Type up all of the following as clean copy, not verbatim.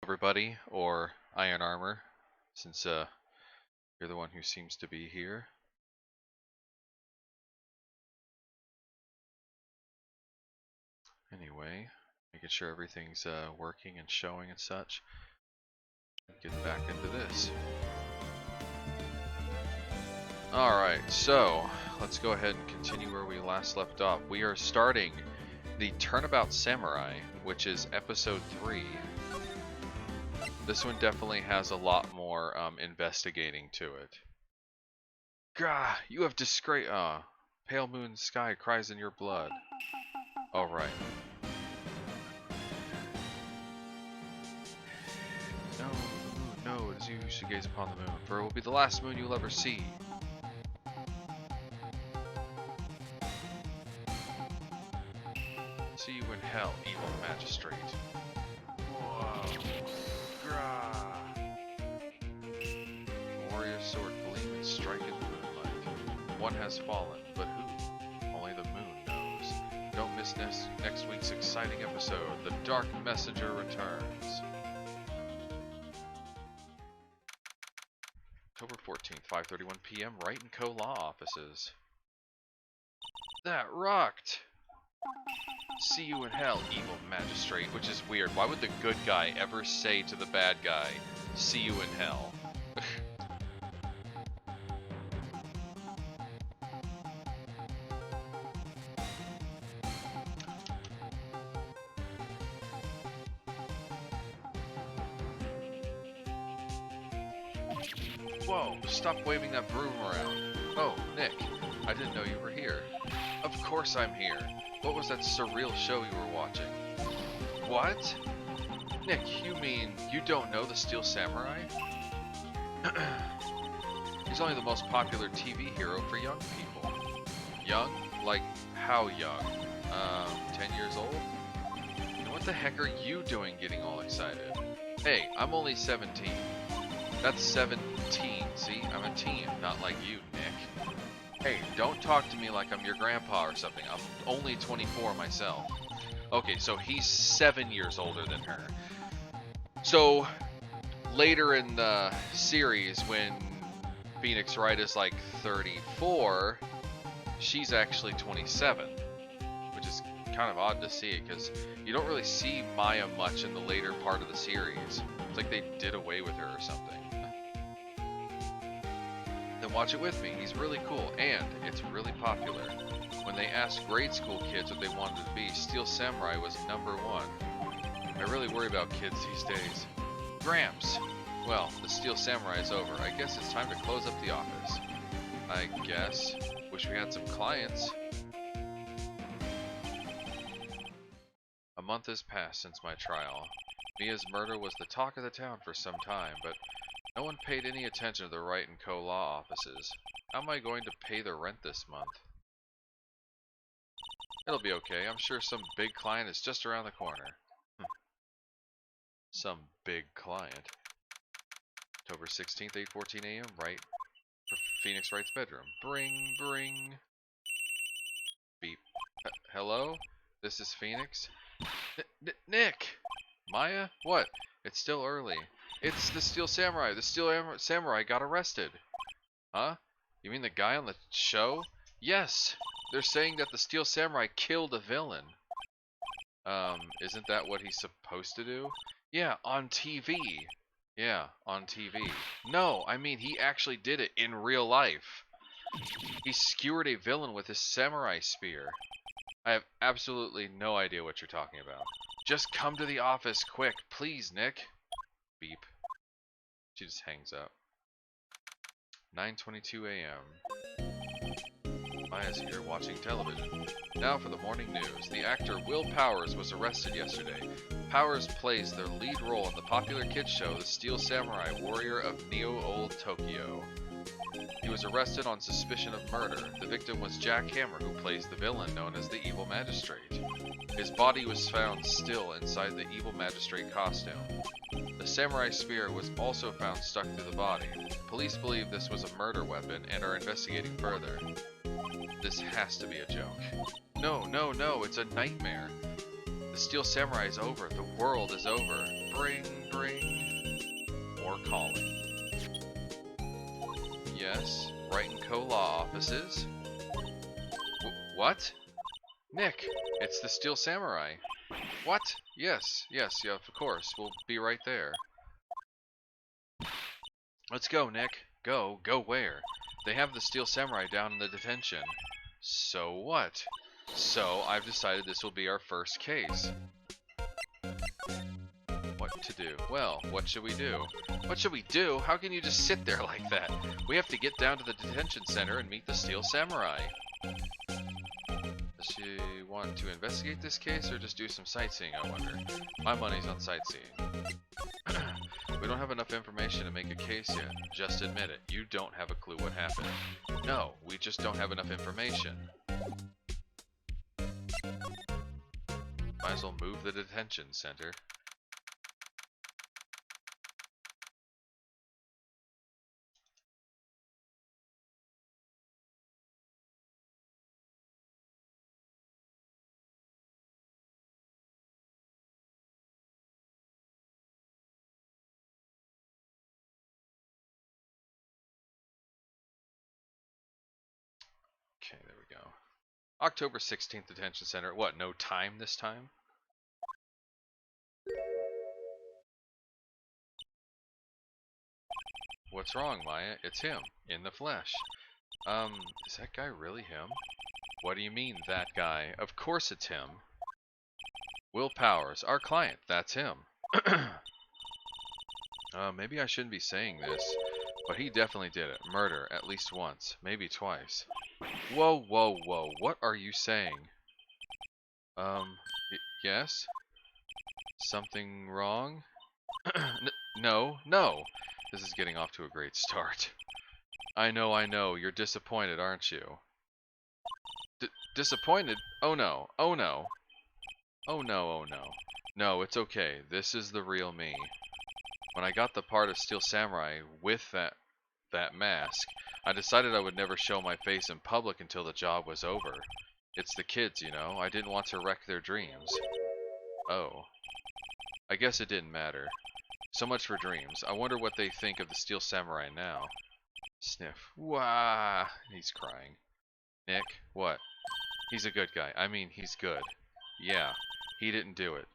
Everybody, or Iron Armor, since you're the one who seems to be here. Anyway, making sure everything's working and showing and such. Get back into this. Alright, so let's go ahead and continue where we last left off. We are starting the Turnabout Samurai, which is episode 3. This one definitely has a lot more investigating to it. Gah, you have disgrace. Pale moon sky cries in your blood. Alright. No, it is you who should gaze upon the moon, for it will be the last moon you'll ever see. See you in hell, evil magistrate. Whoa. Warrior sword gleam and strike in the moonlight. One has fallen, but who? Only the moon knows. Don't miss next week's exciting episode. The Dark Messenger returns. October 14th, 5:31 p.m. Wright & Co. Law Offices. That rocked! See you in hell, evil magistrate, which is weird. Why would the good guy ever say to the bad guy, see you in hell? Whoa, stop waving that broom around. Oh, Nick, I didn't know you were here. Of course I'm here. What was that surreal show you were watching? What? Nick, you mean you don't know the Steel Samurai? He's only the most popular TV hero for young people. Young? Like, how young? 10 years old? And what the heck are you doing getting all excited? Hey, I'm only 17. That's 17, see? I'm a teen, not like you, Nick. Hey, don't talk to me like I'm your grandpa or something. I'm only 24 myself. Okay, so he's 7 years older than her. So, later in the series, when Phoenix Wright is like 34, she's actually 27. Which is kind of odd to see, because you don't really see Maya much in the later part of the series. It's like they did away with her or something. Then watch it with me. He's really cool, and it's really popular. When they asked grade school kids what they wanted to be, Steel Samurai was #1. I really worry about kids these days. Gramps! Well, the Steel Samurai is over. I guess it's time to close up the office. I guess. Wish we had some clients. A month has passed since my trial. Mia's murder was the talk of the town for some time, but no one paid any attention to the Wright & Co. law offices. How am I going to pay the rent this month? It'll be okay. I'm sure some big client is just around the corner. Some big client. October 16th, 8:14 a.m. Right. Phoenix Wright's bedroom. Bring, bring. Beep. Hello? This is Phoenix? Nick! Maya? What? It's still early. It's the Steel Samurai. The Steel Samurai got arrested. Huh? You mean the guy on the show? Yes! They're saying that the Steel Samurai killed a villain. Isn't that what he's supposed to do? Yeah, on TV. Yeah, on TV. No, I mean he actually did it in real life. He skewered a villain with his samurai spear. I have absolutely no idea what you're talking about. Just come to the office quick, please, Nick. Beep. She just hangs up. 9:22 a.m. Maya's here watching television. Now for the morning news. The actor Will Powers was arrested yesterday. Powers plays the lead role in the popular kids show The Steel Samurai Warrior of Neo-Old Tokyo. He was arrested on suspicion of murder. The victim was Jack Hammer, who plays the villain known as the Evil Magistrate. His body was found still inside the Evil Magistrate costume. The samurai spear was also found stuck to the body. Police believe this was a murder weapon and are investigating further. This has to be a joke. No, no, no, it's a nightmare. The Steel Samurai is over. The world is over. Bring, bring. More calling. Yes, Wright & Co. law offices. What? Nick, it's the Steel Samurai. What? Yes, yes, yeah, of course. We'll be right there. Let's go, Nick. Go. Go where? They have the Steel Samurai down in the detention. So what? So I've decided this will be our first case. What to do? Well, what should we do? What should we do? How can you just sit there like that? We have to get down to the detention center and meet the Steel Samurai. Does she want to investigate this case or just do some sightseeing, I wonder? My money's on sightseeing. We don't have enough information to make a case yet. Just admit it. You don't have a clue what happened. No, we just don't have enough information. Might as well move the detention center. Okay, there we go. October 16th detention center. What, no time this time? What's wrong, Maya? It's him, in the flesh. Is that guy really him? What do you mean, that guy? Of course it's him. Will Powers, our client, that's him. Maybe I shouldn't be saying this, but he definitely did it. Murder, at least once, maybe twice. Whoa, whoa, whoa, what are you saying? Yes? Something wrong? No, no! This is getting off to a great start. I know, you're disappointed, aren't you? Disappointed? Oh no, oh no. Oh no, oh no. No, it's okay, this is the real me. When I got the part of Steel Samurai with that mask, I decided I would never show my face in public until the job was over. It's the kids, you know, I didn't want to wreck their dreams. Oh. I guess it didn't matter. So much for dreams. I wonder what they think of the Steel Samurai now. Sniff. Wah! He's crying. Nick, what? He's a good guy. I mean, he's good. Yeah, he didn't do it.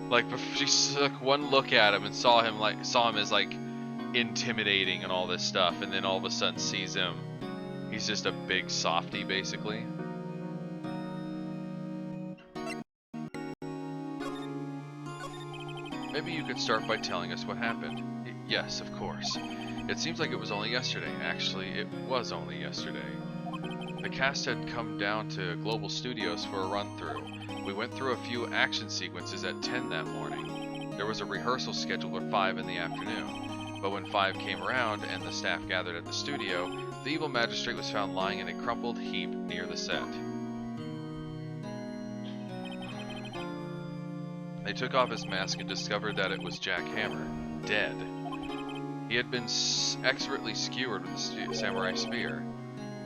Like, she took one look at him and saw him as like intimidating and all this stuff, and then all of a sudden sees him. He's just a big softy, basically. Maybe you could start by telling us what happened. Yes, of course. It seems like it was only yesterday. Actually, it was only yesterday. The cast had come down to Global Studios for a run-through. We went through a few action sequences at 10 that morning. There was a rehearsal scheduled for 5 in the afternoon. But when 5 came around and the staff gathered at the studio, the evil magistrate was found lying in a crumpled heap near the set. They took off his mask and discovered that it was Jack Hammer, dead. He had been expertly skewered with the samurai spear.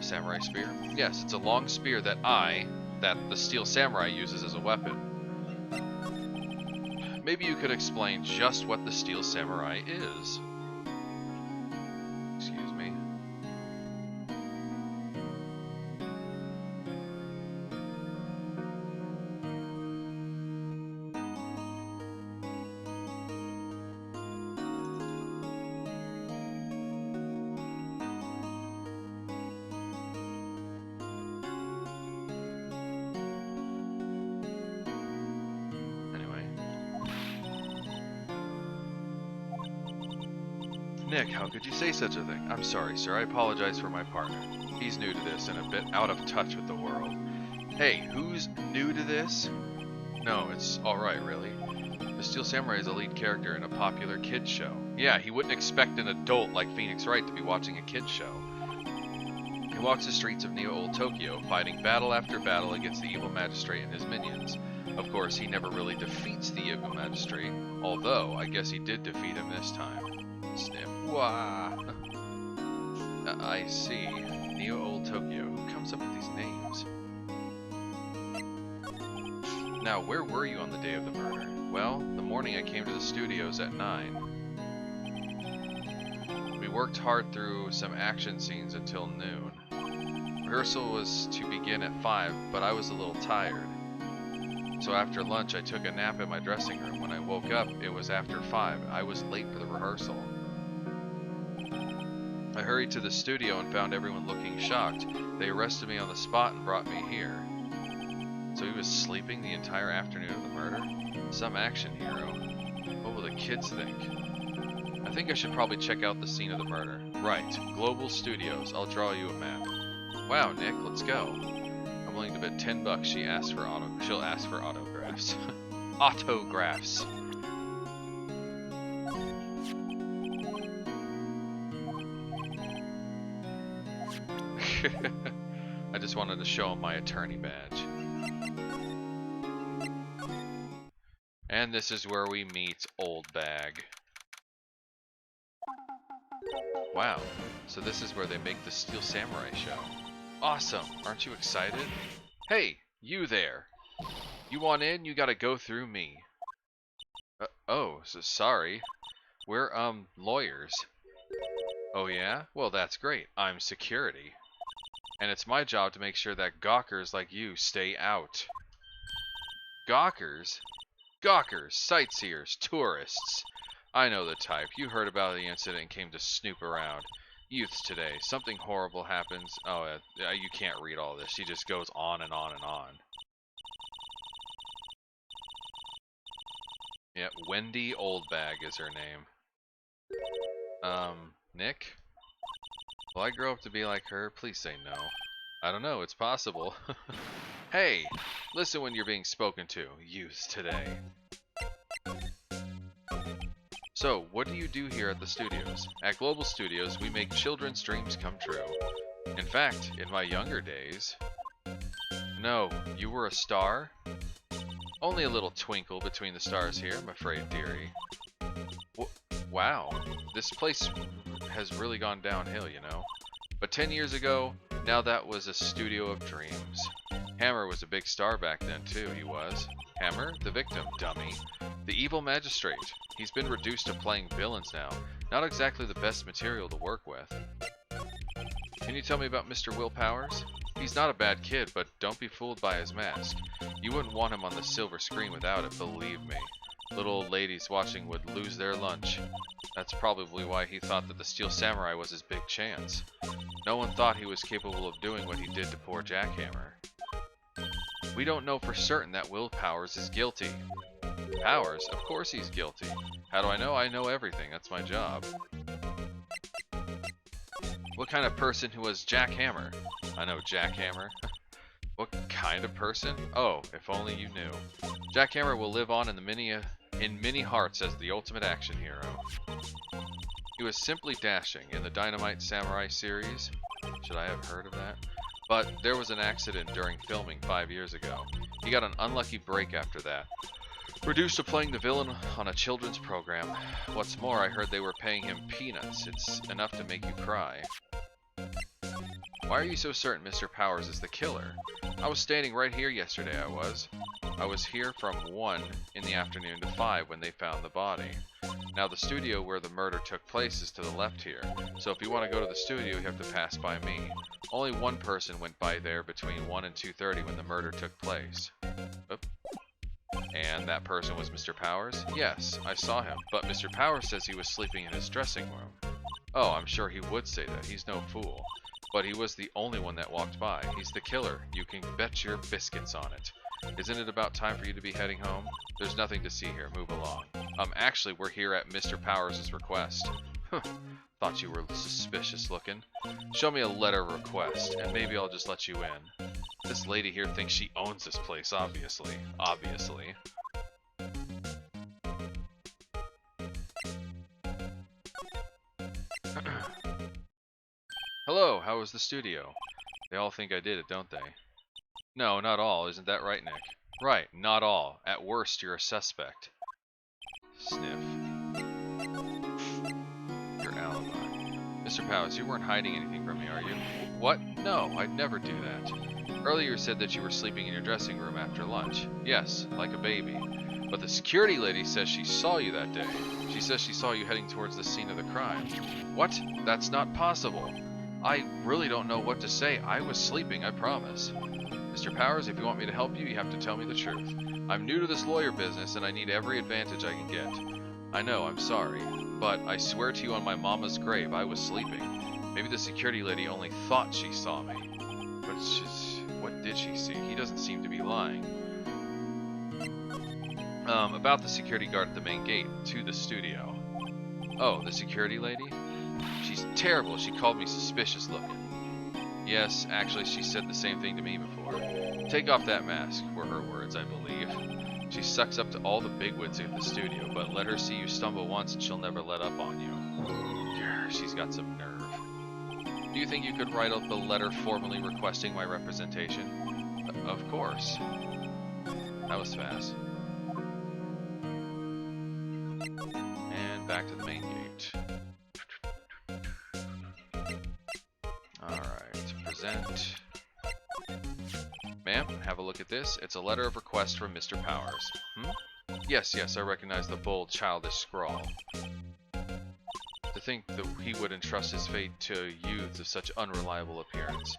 Samurai spear? Yes, it's a long spear that the Steel Samurai uses as a weapon. Maybe you could explain just what the Steel Samurai is. Excuse me. Nick, how could you say such a thing? I'm sorry, sir. I apologize for my partner. He's new to this and a bit out of touch with the world. Hey, who's new to this? No, it's alright, really. The Steel Samurai is a lead character in a popular kids show. Yeah, he wouldn't expect an adult like Phoenix Wright to be watching a kids show. He walks the streets of Neo Old Tokyo, fighting battle after battle against the evil magistrate and his minions. Of course, he never really defeats the evil magistrate, although I guess he did defeat him this time. Snip. Wah! I see. Neo Old Tokyo. Who comes up with these names? Now, where were you on the day of the murder? Well, the morning I came to the studios at 9. We worked hard through some action scenes until noon. Rehearsal was to begin at 5, but I was a little tired. So after lunch I took a nap in my dressing room. When I woke up, it was after 5. I was late for the rehearsal. I hurried to the studio and found everyone looking shocked. They arrested me on the spot and brought me here. So he was sleeping the entire afternoon of the murder? Some action hero. What will the kids think? I think I should probably check out the scene of the murder. Right, Global Studios. I'll draw you a map. Wow, Nick, let's go. I'm willing to bet $10 she'll ask for autographs. Autographs. I just wanted to show him my attorney badge. And this is where we meet Old Bag. Wow, so this is where they make the Steel Samurai show. Awesome, aren't you excited? Hey, you there! You want in, you gotta go through me. Oh, so sorry. We're, lawyers. Oh yeah? Well, that's great. I'm security. And it's my job to make sure that gawkers like you stay out. Gawkers? Gawkers, sightseers, tourists. I know the type. You heard about the incident and came to snoop around. Youths today. Something horrible happens. Oh, you can't read all this. She just goes on and on and on. Yep, Wendy Oldbag is her name. Nick? Will I grow up to be like her? Please say no. I don't know, it's possible. Hey, listen when you're being spoken to. Youths today. So, what do you do here at the studios? At Global Studios, we make children's dreams come true. In fact, in my younger days... No, you were a star? Only a little twinkle between the stars here, I'm afraid, dearie. Wow, this place has really gone downhill, you know. But 10 years ago, now that was a studio of dreams. Hammer was a big star back then, too, he was. Hammer? The victim, dummy. The evil magistrate. He's been reduced to playing villains now. Not exactly the best material to work with. Can you tell me about Mr. Will Powers? He's not a bad kid, but don't be fooled by his mask. You wouldn't want him on the silver screen without it, believe me. Little old ladies watching would lose their lunch. That's probably why he thought that the Steel Samurai was his big chance. No one thought he was capable of doing what he did to poor Jackhammer. We don't know for certain that Will Powers is guilty. Powers? Of course he's guilty. How do I know? I know everything. That's my job. What kind of person who was Jackhammer? I know Jackhammer. What kind of person? Oh, if only you knew. Jackhammer will live on in many hearts as the ultimate action hero. He was simply dashing in the Dynamite Samurai series. Should I have heard of that? But there was an accident during filming 5 years ago. He got an unlucky break after that. Reduced to playing the villain on a children's program. What's more, I heard they were paying him peanuts. It's enough to make you cry. Why are you so certain Mr. Powers is the killer? I was standing right here yesterday, I was here from 1 in the afternoon to 5 when they found the body. Now the studio where the murder took place is to the left here, so if you want to go to the studio you have to pass by me. Only one person went by there between 1 and 2:30 when the murder took place. Oop. And that person was Mr. Powers? Yes, I saw him, but Mr. Powers says he was sleeping in his dressing room. Oh, I'm sure he would say that, he's no fool. But he was the only one that walked by. He's the killer, you can bet your biscuits on it. Isn't it about time for you to be heading home? There's nothing to see here, move along. Actually, we're here at Mr. Powers' request. Thought you were suspicious looking. Show me a letter of request, and maybe I'll just let you in. This lady here thinks she owns this place, obviously. Obviously. Hello, how was the studio? They all think I did it, don't they? No, not all. Isn't that right, Nick? Right, not all. At worst, you're a suspect. Sniff. Your alibi. Mr. Powers, you weren't hiding anything from me, are you? What? No, I'd never do that. Earlier you said that you were sleeping in your dressing room after lunch. Yes, like a baby. But the security lady says she saw you that day. She says she saw you heading towards the scene of the crime. What? That's not possible. I really don't know what to say. I was sleeping, I promise. Mr. Powers, if you want me to help you, you have to tell me the truth. I'm new to this lawyer business and I need every advantage I can get. I know, I'm sorry, but I swear to you on my mama's grave, I was sleeping. Maybe the security lady only thought she saw me. But what did she see? He doesn't seem to be lying. About the security guard at the main gate to the studio. Oh, the security lady? She's terrible. She called me suspicious looking. Yes, actually, she said the same thing to me before. Take off that mask, were her words, I believe. She sucks up to all the bigwigs at the studio, but let her see you stumble once and she'll never let up on you. Grr, she's got some nerve. Do you think you could write up a letter formally requesting my representation? Of course. That was fast. And back to the main gate. Alright, present. Ma'am, have a look at this. It's a letter of request from Mr. Powers. Yes, I recognize the bold, childish scrawl. To think that he would entrust his fate to youths of such unreliable appearance.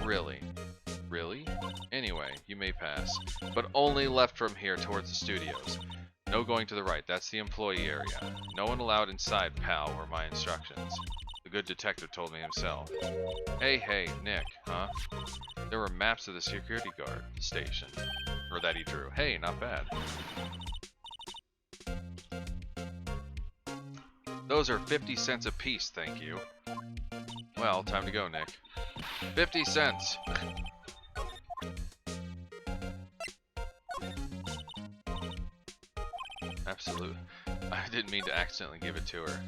Really? Really? Anyway, you may pass. But only left from here towards the studios. No going to the right, that's the employee area. No one allowed inside, pal, were my instructions. The good detective told me himself. Hey, Nick, huh? There were maps of the security guard station. Or that he drew. Hey, not bad. Those are 50 cents a piece, thank you. Well, time to go, Nick. 50 cents! Absolutely. I didn't mean to accidentally give it to her.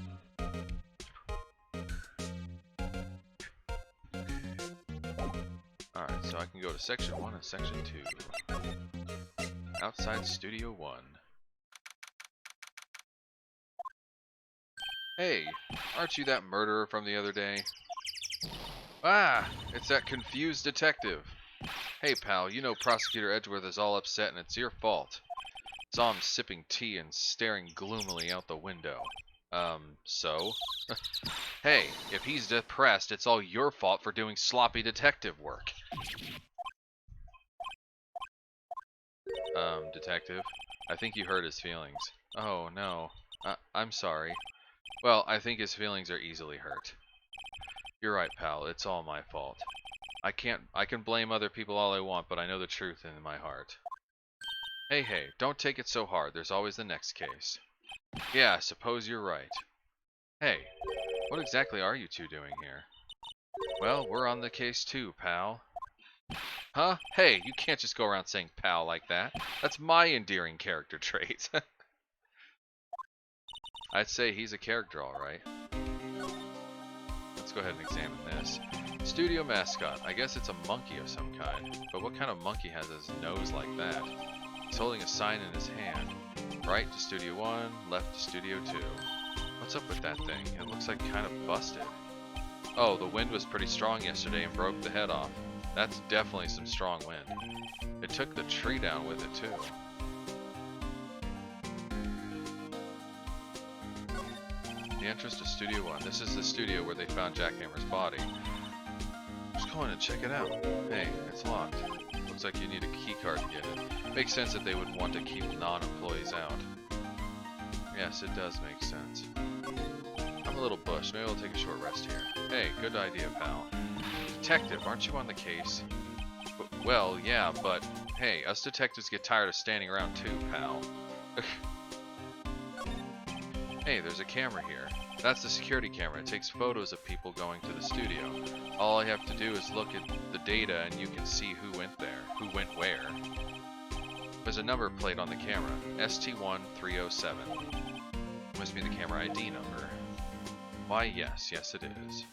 Alright, so I can go to Section 1 and Section 2. Outside Studio 1. Hey, aren't you that murderer from the other day? Ah, it's that confused detective. Hey pal, you know Prosecutor Edgeworth is all upset and it's your fault. Saw him sipping tea and staring gloomily out the window. So? Hey, if he's depressed, it's all your fault for doing sloppy detective work. Detective, I think you hurt his feelings. Oh, no. I'm sorry. Well, I think his feelings are easily hurt. You're right, pal. It's all my fault. I can blame other people all I want, but I know the truth in my heart. Hey, don't take it so hard. There's always the next case. Yeah, I suppose you're right. Hey, what exactly are you two doing here? Well, we're on the case too, pal. Huh? Hey, you can't just go around saying pal like that. That's my endearing character trait. I'd say he's a character, alright. Let's go ahead and examine this. Studio mascot. I guess it's a monkey of some kind. But what kind of monkey has his nose like that? He's holding a sign in his hand. Right to Studio 1, left to Studio 2. What's up with that thing? It looks like kind of busted. Oh, the wind was pretty strong yesterday and broke the head off. That's definitely some strong wind. It took the tree down with it too. The entrance to Studio 1. This is the studio where they found Jackhammer's body. Just go in and check it out. Hey, it's locked. Looks like you need a key card to get in. Makes sense that they would want to keep non-employees out. Yes, it does make sense. I'm a little bushed. Maybe I'll take a short rest here. Hey, good idea, pal. Detective, aren't you on the case? Well, yeah, but hey, us detectives get tired of standing around too, pal. Hey, there's a camera here. That's the security camera. It takes photos of people going to the studio. All I have to do is look at the data and you can see who went there, who went where. There's a number plate on the camera, ST1307. Must be the camera ID number. Why, yes, it is.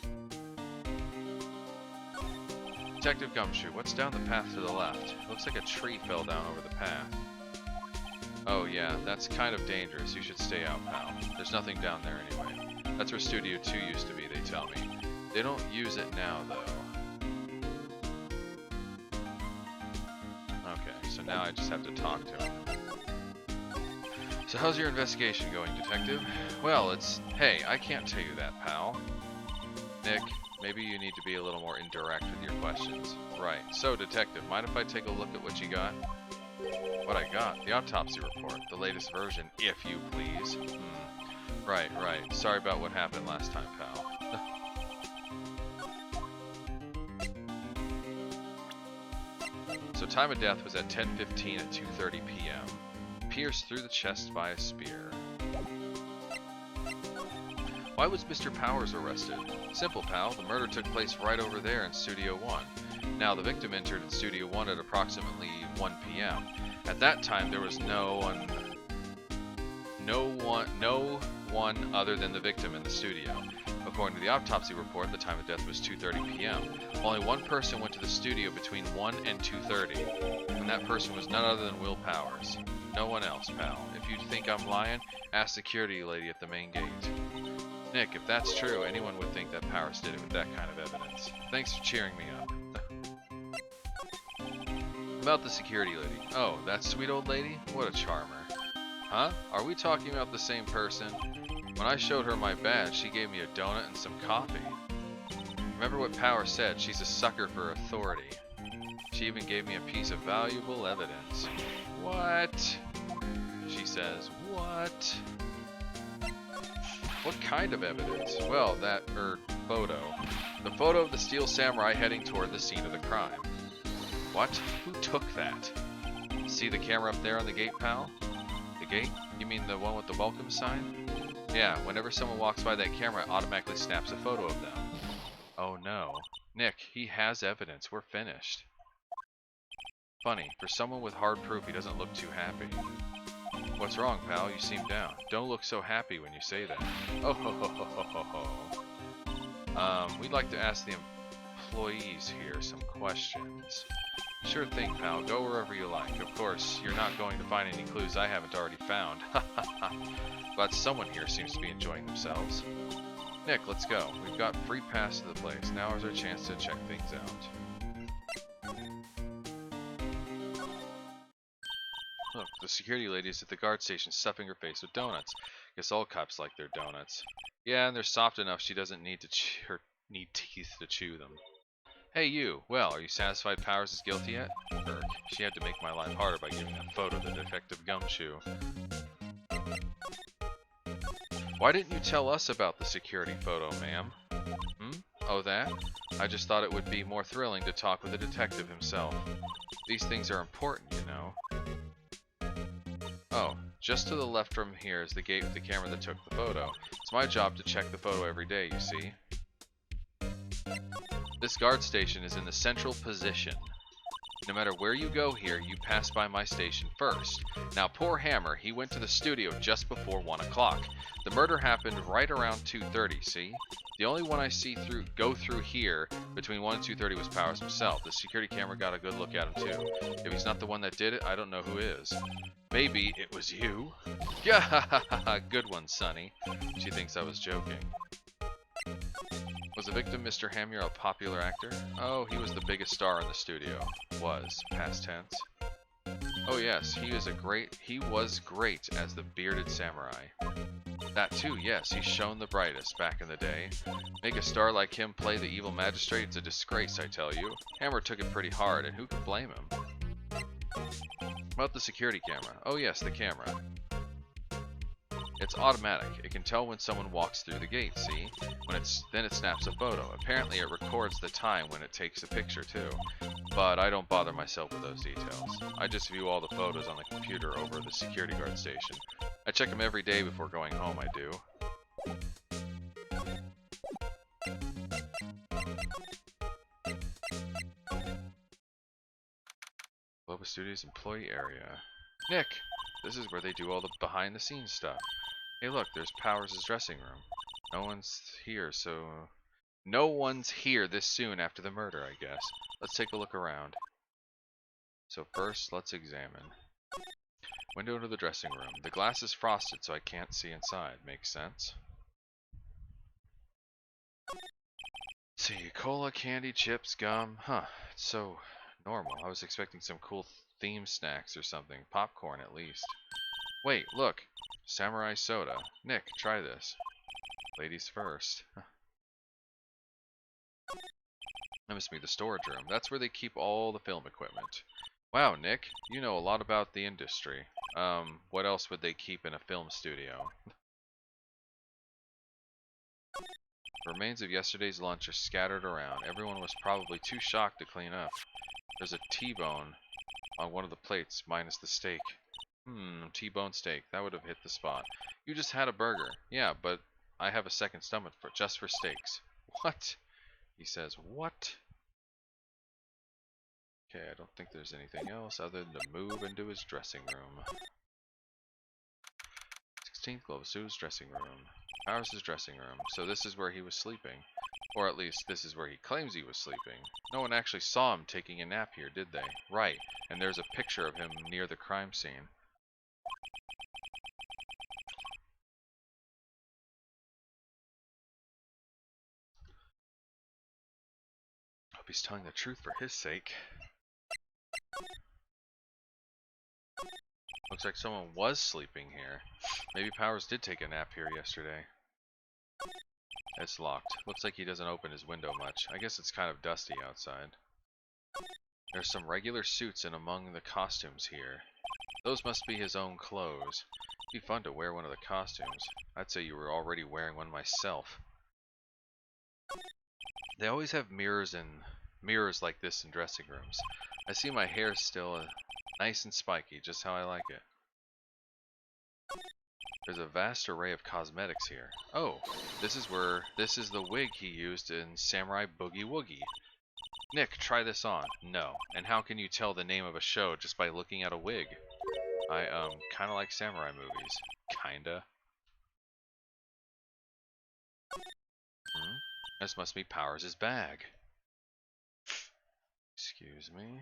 Detective Gumshoe, what's down the path to the left? Looks like a tree fell down over the path. Oh yeah, that's kind of dangerous. You should stay out, pal. There's nothing down there anyway. That's where Studio 2 used to be, they tell me. They don't use it now, though. Okay, so now I just have to talk to him. So how's your investigation going, Detective? Well, hey, I can't tell you that, pal. Nick, maybe you need to be a little more indirect with your questions. Right. So, Detective, mind if I take a look at what you got? What I got? The autopsy report. The latest version, if you please. Right. Sorry about what happened last time, pal. So, time of death was at 10:15 at 2:30 p.m. Pierced through the chest by a spear. Why was Mr. Powers arrested? Simple, pal. The murder took place right over there in Studio 1. Now, the victim entered in Studio 1 at approximately 1 p.m. At that time, there was no one other than the victim in the studio. According to the autopsy report, the time of death was 2:30 p.m. Only one person went to the studio between 1 and 2:30, and that person was none other than Will Powers. No one else, pal. If you think I'm lying, ask the security lady at the main gate. Nick, if that's true, anyone would think that Powers did it with that kind of evidence. Thanks for cheering me up. About the security lady. Oh, that sweet old lady? What a charmer. Huh? Are we talking about the same person? When I showed her my badge, she gave me a donut and some coffee. Remember what Powers said, she's a sucker for authority. She even gave me a piece of valuable evidence. What? She says, what? What kind of evidence? Well, that, photo. The photo of the Steel Samurai heading toward the scene of the crime. What? Who took that? See the camera up there on the gate, pal? The gate? You mean the one with the welcome sign? Yeah, whenever someone walks by that camera, it automatically snaps a photo of them. Oh no. Nick, he has evidence. We're finished. Funny, for someone with hard proof, he doesn't look too happy. What's wrong, pal? You seem down. Don't look so happy when you say that. Oh ho ho ho ho ho ho. We'd like to ask the employees here some questions. Sure thing, pal. Go wherever you like. Of course, you're not going to find any clues I haven't already found. But someone here seems to be enjoying themselves. Nick, let's go. We've got free pass to the place. Now is our chance to check things out. Look, the security lady's at the guard station stuffing her face with donuts. Guess all cops like their donuts. Yeah, and they're soft enough she doesn't need teeth to chew them. Hey you, well, are you satisfied Powers is guilty yet? Burke, she had to make my life harder by giving that photo to Detective Gumshoe. Why didn't you tell us about the security photo, ma'am? Oh, that? I just thought it would be more thrilling to talk with the detective himself. These things are important, you know. Oh, just to the left from here is the gate with the camera that took the photo. It's my job to check the photo every day, you see. This guard station is in the central position. No matter where you go here, you pass by my station first. Now, poor Hammer, he went to the studio just before 1 o'clock. The murder happened right around 2:30, see? The only one I see go through here between 1 and 2:30 was Powers himself. The security camera got a good look at him, too. If he's not the one that did it, I don't know who is. Maybe it was you? Yeah, good one, Sonny. She thinks I was joking. Was the victim Mr. Hammer a popular actor? Oh, he was the biggest star in the studio. Was, past tense. Oh yes, he was great as the bearded samurai. That too, yes, he's shown the brightest back in the day. Make a star like him play the evil magistrate, it's a disgrace, I tell you. Hammer took it pretty hard, and who can blame him? About the security camera. Oh yes, the camera. It's automatic. It can tell when someone walks through the gate, see? Then it snaps a photo. Apparently it records the time when it takes a picture too. But I don't bother myself with those details. I just view all the photos on the computer over the security guard station. I check them every day before going home, I do. Boba Studios employee area. Nick! This is where they do all the behind-the-scenes stuff. Hey look, there's Powers' dressing room. No one's here, so No one's here this soon after the murder, I guess. Let's take a look around. So first, let's examine. Window to the dressing room. The glass is frosted, so I can't see inside. Makes sense. See, cola, candy, chips, gum. Huh, it's so normal. I was expecting some cool theme snacks or something. Popcorn, at least. Wait, look. Samurai soda. Nick, try this. Ladies first. That must be the storage room. That's where they keep all the film equipment. Wow, Nick, you know a lot about the industry. What else would they keep in a film studio? Remains of yesterday's lunch are scattered around. Everyone was probably too shocked to clean up. There's a T-bone on one of the plates, minus the steak. T-bone steak. That would have hit the spot. You just had a burger. Yeah, but I have a second stomach just for steaks. What? He says, what? Okay, I don't think there's anything else other than to move into his dressing room. 16th Globasu's dressing room. Powers' dressing room. So this is where he was sleeping. Or at least, this is where he claims he was sleeping. No one actually saw him taking a nap here, did they? Right, and there's a picture of him near the crime scene. Hope he's telling the truth for his sake. Looks like someone was sleeping here. Maybe Powers did take a nap here yesterday. It's locked. Looks like he doesn't open his window much. I guess it's kind of dusty outside. There's some regular suits in among the costumes here. Those must be his own clothes. It'd be fun to wear one of the costumes. I'd say you were already wearing one myself. They always have mirrors like this in dressing rooms. I see my hair still nice and spiky, just how I like it. There's a vast array of cosmetics here. Oh, this is the wig he used in Samurai Boogie Woogie. Nick, try this on. No. And how can you tell the name of a show just by looking at a wig? I, kinda like samurai movies. Kinda. This must be Powers' bag. Excuse me.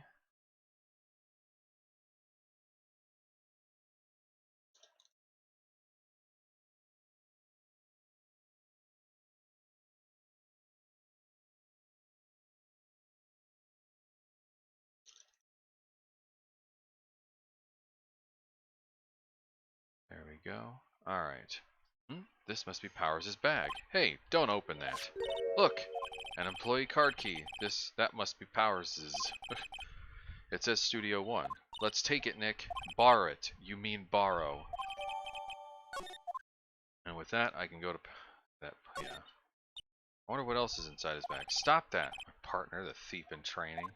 There we go. Alright. This must be Powers' bag. Hey, don't open that. Look! An employee card key. That must be Powers'. It says Studio 1. Let's take it, Nick. Borrow it. You mean borrow. And with that, I can go to that, yeah. I wonder what else is inside his bag. Stop that! My partner, the thief in training.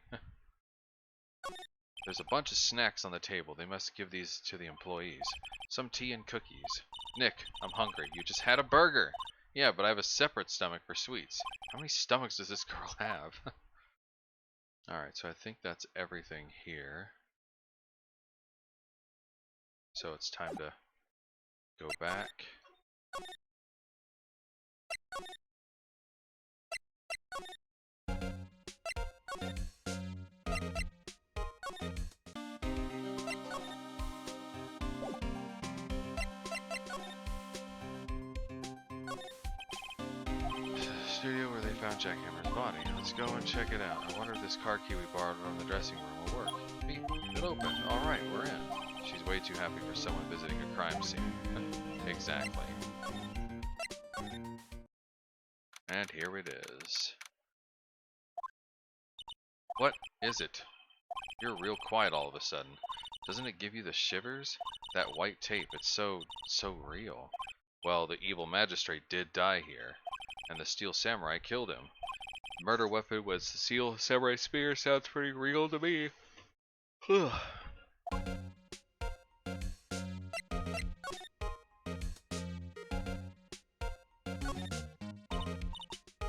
There's a bunch of snacks on the table. They must give these to the employees. Some tea and cookies. Nick, I'm hungry. You just had a burger! Yeah, but I have a separate stomach for sweets. How many stomachs does this girl have? Alright, so I think that's everything here. So it's time to go back. Studio where they found Jackhammer's body. Let's go and check it out. I wonder if this car key we borrowed from the dressing room will work. Beep. It opened. Alright, we're in. She's way too happy for someone visiting a crime scene. Exactly. And here it is. What is it? You're real quiet all of a sudden. Doesn't it give you the shivers? That white tape, it's so real. Well, the evil magistrate did die here, and the steel samurai killed him. The murder weapon was the steel samurai spear. Sounds pretty real to me.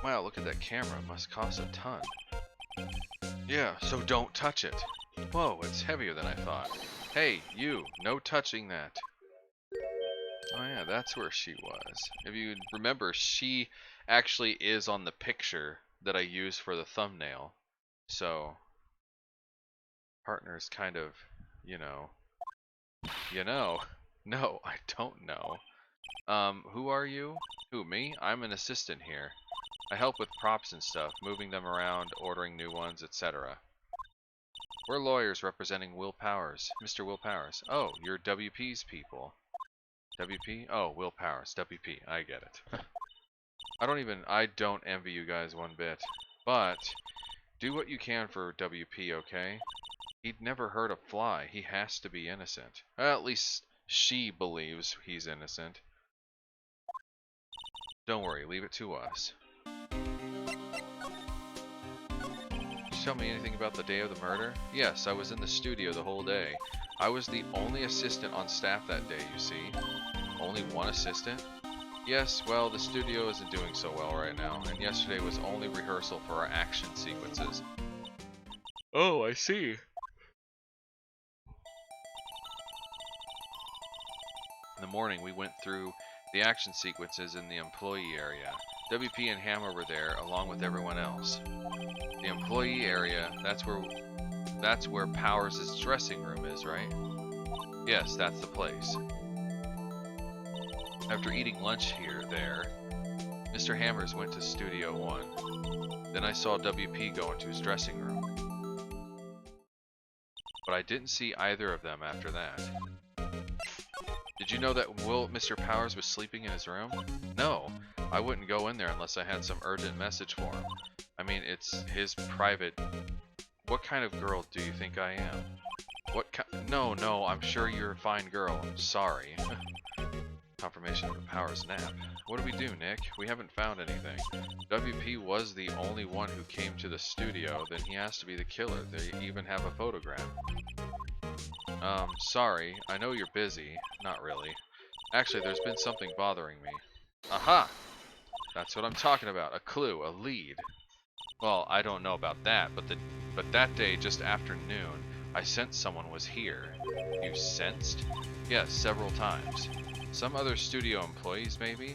Wow, look at that camera. It must cost a ton. Yeah, so don't touch it. Whoa, it's heavier than I thought. Hey, you, no touching that. Oh yeah, that's where she was. If you remember, she actually is on the picture that I use for the thumbnail. So, partner is kind of, you know, No, I don't know. Who are you? Who, me? I'm an assistant here. I help with props and stuff, moving them around, ordering new ones, etc. We're lawyers representing Will Powers. Mr. Will Powers. Oh, you're WP's people. WP? Oh, Will Powers. WP. I get it. I don't envy you guys one bit. But, do what you can for WP, okay? He'd never hurt a fly. He has to be innocent. Well, at least she believes he's innocent. Don't worry, leave it to us. Did you tell me anything about the day of the murder? Yes, I was in the studio the whole day. I was the only assistant on staff that day, you see. Only one assistant? Yes, well, the studio isn't doing so well right now, and yesterday was only rehearsal for our action sequences. Oh, I see. In the morning, we went through the action sequences in the employee area. WP and Hammer were there, along with everyone else. The employee area, that's where Powers' dressing room is, right? Yes, that's the place. After eating lunch there, Mr. Hammers went to Studio 1. Then I saw WP go into his dressing room. But I didn't see either of them after that. Did you know that Mr. Powers was sleeping in his room? No, I wouldn't go in there unless I had some urgent message for him. I mean, it's his private... What kind of girl do you think I am? No, I'm sure you're a fine girl. I'm sorry. Confirmation of the Powers nap. What do we do, Nick? We haven't found anything. WP was the only one who came to the studio, then he has to be the killer. They even have a photograph. Sorry. I know you're busy. Not really. Actually, there's been something bothering me. Aha! That's what I'm talking about. A clue, a lead. Well, I don't know about that, but that day, just after noon, I sensed someone was here. You sensed? Yes, several times. Some other studio employees, maybe?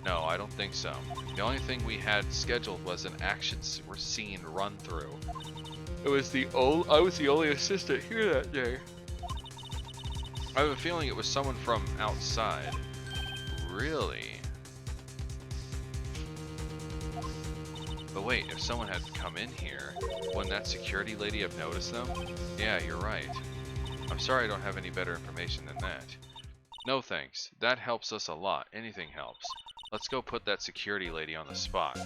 No, I don't think so. The only thing we had scheduled was an action scene run-through. I was the only assistant here that day. I have a feeling it was someone from outside. Really? But wait, if someone had come in here, wouldn't that security lady have noticed them? Yeah, you're right. I'm sorry I don't have any better information than that. No thanks. That helps us a lot. Anything helps. Let's go put that security lady on the spot.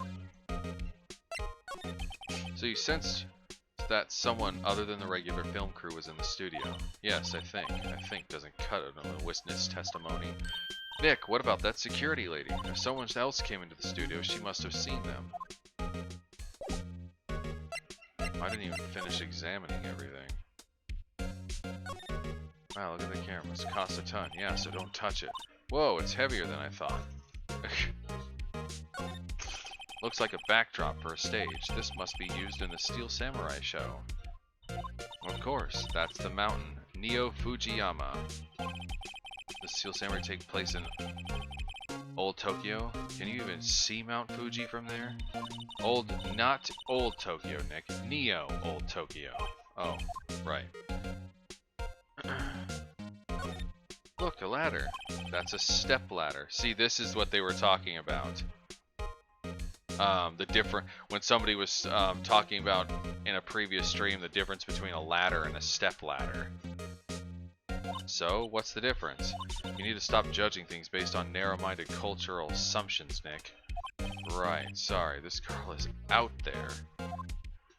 So you sensed that someone other than the regular film crew was in the studio? Yes, I think. I think doesn't cut it on the witness testimony. Nick, what about that security lady? If someone else came into the studio, she must have seen them. I didn't even finish examining everything. Wow, look at the cameras. Costs a ton. Yeah, so don't touch it. Whoa, it's heavier than I thought. Looks like a backdrop for a stage. This must be used in the Steel Samurai show. Of course, that's the mountain, Neo Fujiyama. The Steel Samurai take place in Old Tokyo. Can you even see Mount Fuji from there? Not Old Tokyo, Nick. Neo Old Tokyo. Oh, right. Look, a ladder. That's a step ladder. See, this is what they were talking about. When somebody was talking about in a previous stream the difference between a ladder and a step ladder. So, what's the difference? You need to stop judging things based on narrow-minded cultural assumptions, Nick. Right, sorry, this girl is out there.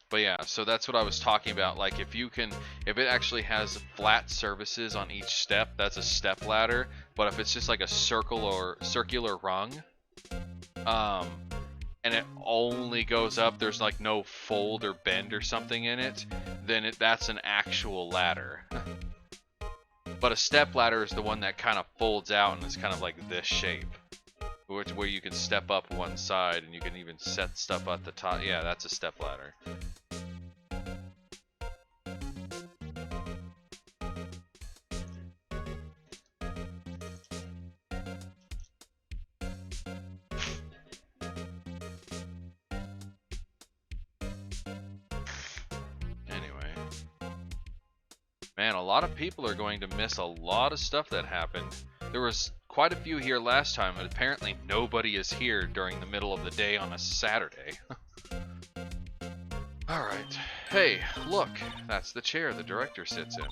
But yeah, so that's what I was talking about. Like, if it actually has flat surfaces on each step, that's a step ladder. But if it's just like a circle or circular rung, and it only goes up, there's like no fold or bend or something in it, then that's an actual ladder. But a step ladder is the one that kind of folds out and is kind of like this shape, where you can step up one side and you can even set stuff at the top. Yeah, that's a step ladder. Man, a lot of people are going to miss a lot of stuff that happened. There was quite a few here last time, but apparently nobody is here during the middle of the day on a Saturday. Alright. Hey, look! That's the chair the director sits in.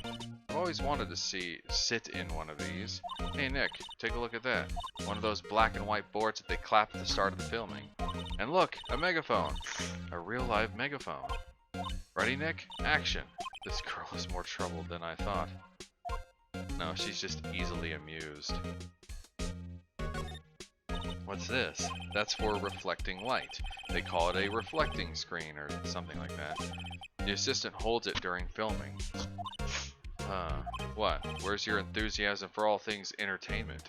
I've always wanted to sit in one of these. Hey Nick, take a look at that. One of those black and white boards that they clap at the start of the filming. And look, a megaphone. A real live megaphone. Ready, Nick? Action. This girl is more troubled than I thought. No, she's just easily amused. What's this? That's for reflecting light. They call it a reflecting screen or something like that. The assistant holds it during filming. What? Where's your enthusiasm for all things entertainment?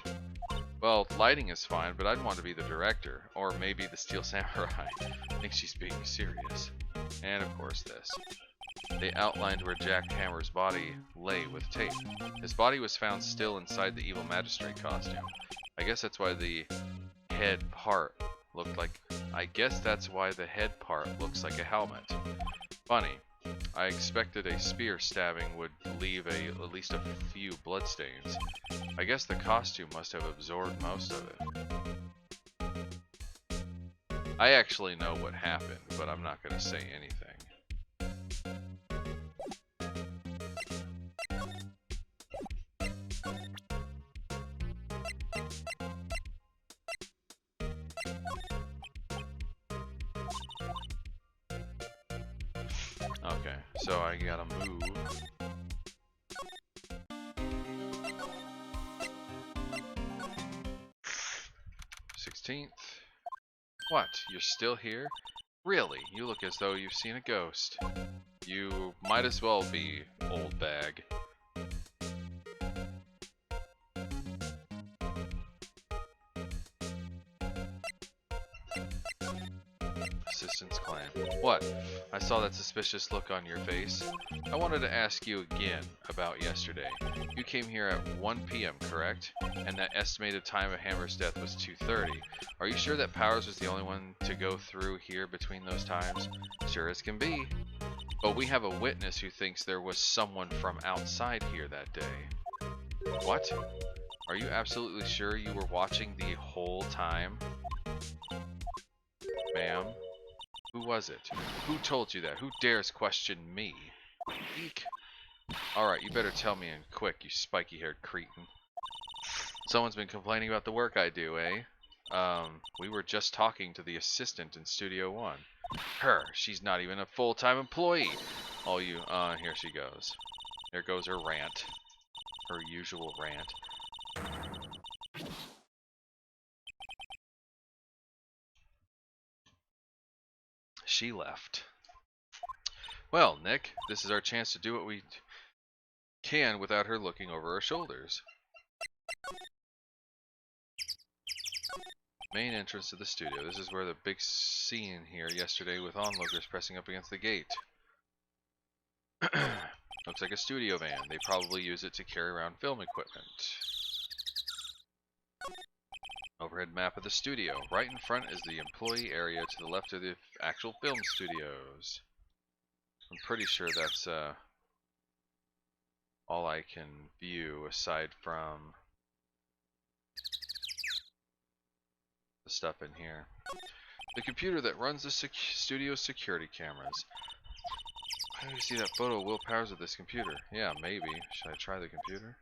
Well, lighting is fine, but I'd want to be the director. Or maybe the Steel Samurai. I think she's being serious. And of course this. They outlined where Jack Hammer's body lay with tape. His body was found still inside the evil magistrate costume. I guess that's why the head part looked like... I guess that's why the head part looks like a helmet. Funny. I expected a spear stabbing would leave at least a few bloodstains. I guess the costume must have absorbed most of it. I actually know what happened, but I'm not going to say anything. Okay, so I gotta move. What? You're still here? Really? You look as though you've seen a ghost. You might as well be, old bag. Assistant's claim. What? I saw that suspicious look on your face. I wanted to ask you again about yesterday. You came here at 1 p.m., correct? And that estimated time of Hammer's death was 2:30. Are you sure that Powers was the only one to go through here between those times? Sure as can be. But we have a witness who thinks there was someone from outside here that day. What? Are you absolutely sure you were watching the whole time? Ma'am? Who was it? Who told you that? Who dares question me? Eek. Alright, you better tell me and quick, you spiky-haired cretin. Someone's been complaining about the work I do, eh? We were just talking to the assistant in Studio One. Her, she's not even a full-time employee. All you, here she goes. There goes her rant. Her usual rant. She left. Well, Nick, this is our chance to do what we can without her looking over our shoulders. Main entrance to the studio. This is where the big scene here yesterday with onlookers pressing up against the gate. Looks like a studio van. They probably use it to carry around film equipment. Overhead map of the studio. Right in front is the employee area. To the left are the actual film studios. I'm pretty sure that's all I can view aside from the stuff in here. The computer that runs the studio security cameras. How do you see that photo of Will Powers with this computer? Yeah, maybe. Should I try the computer?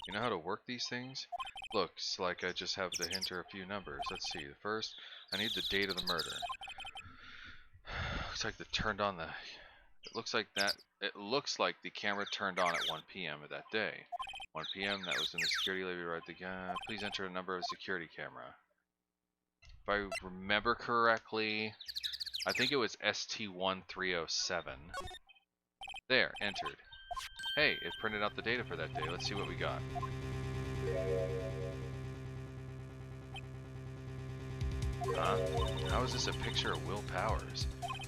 You know how to work these things? Looks like I just have to enter a few numbers. Let's see. First, I need the date of the murder. Looks like they turned on the... It looks like the camera turned on at 1 p.m. of that day. 1 p.m. That was when the security lady wrote the gun. Please enter a number of security camera. If I remember correctly, I think it was ST1307. There, entered. Hey, it printed out the data for that day. Let's see what we got. Huh? How is this a picture of Will Powers?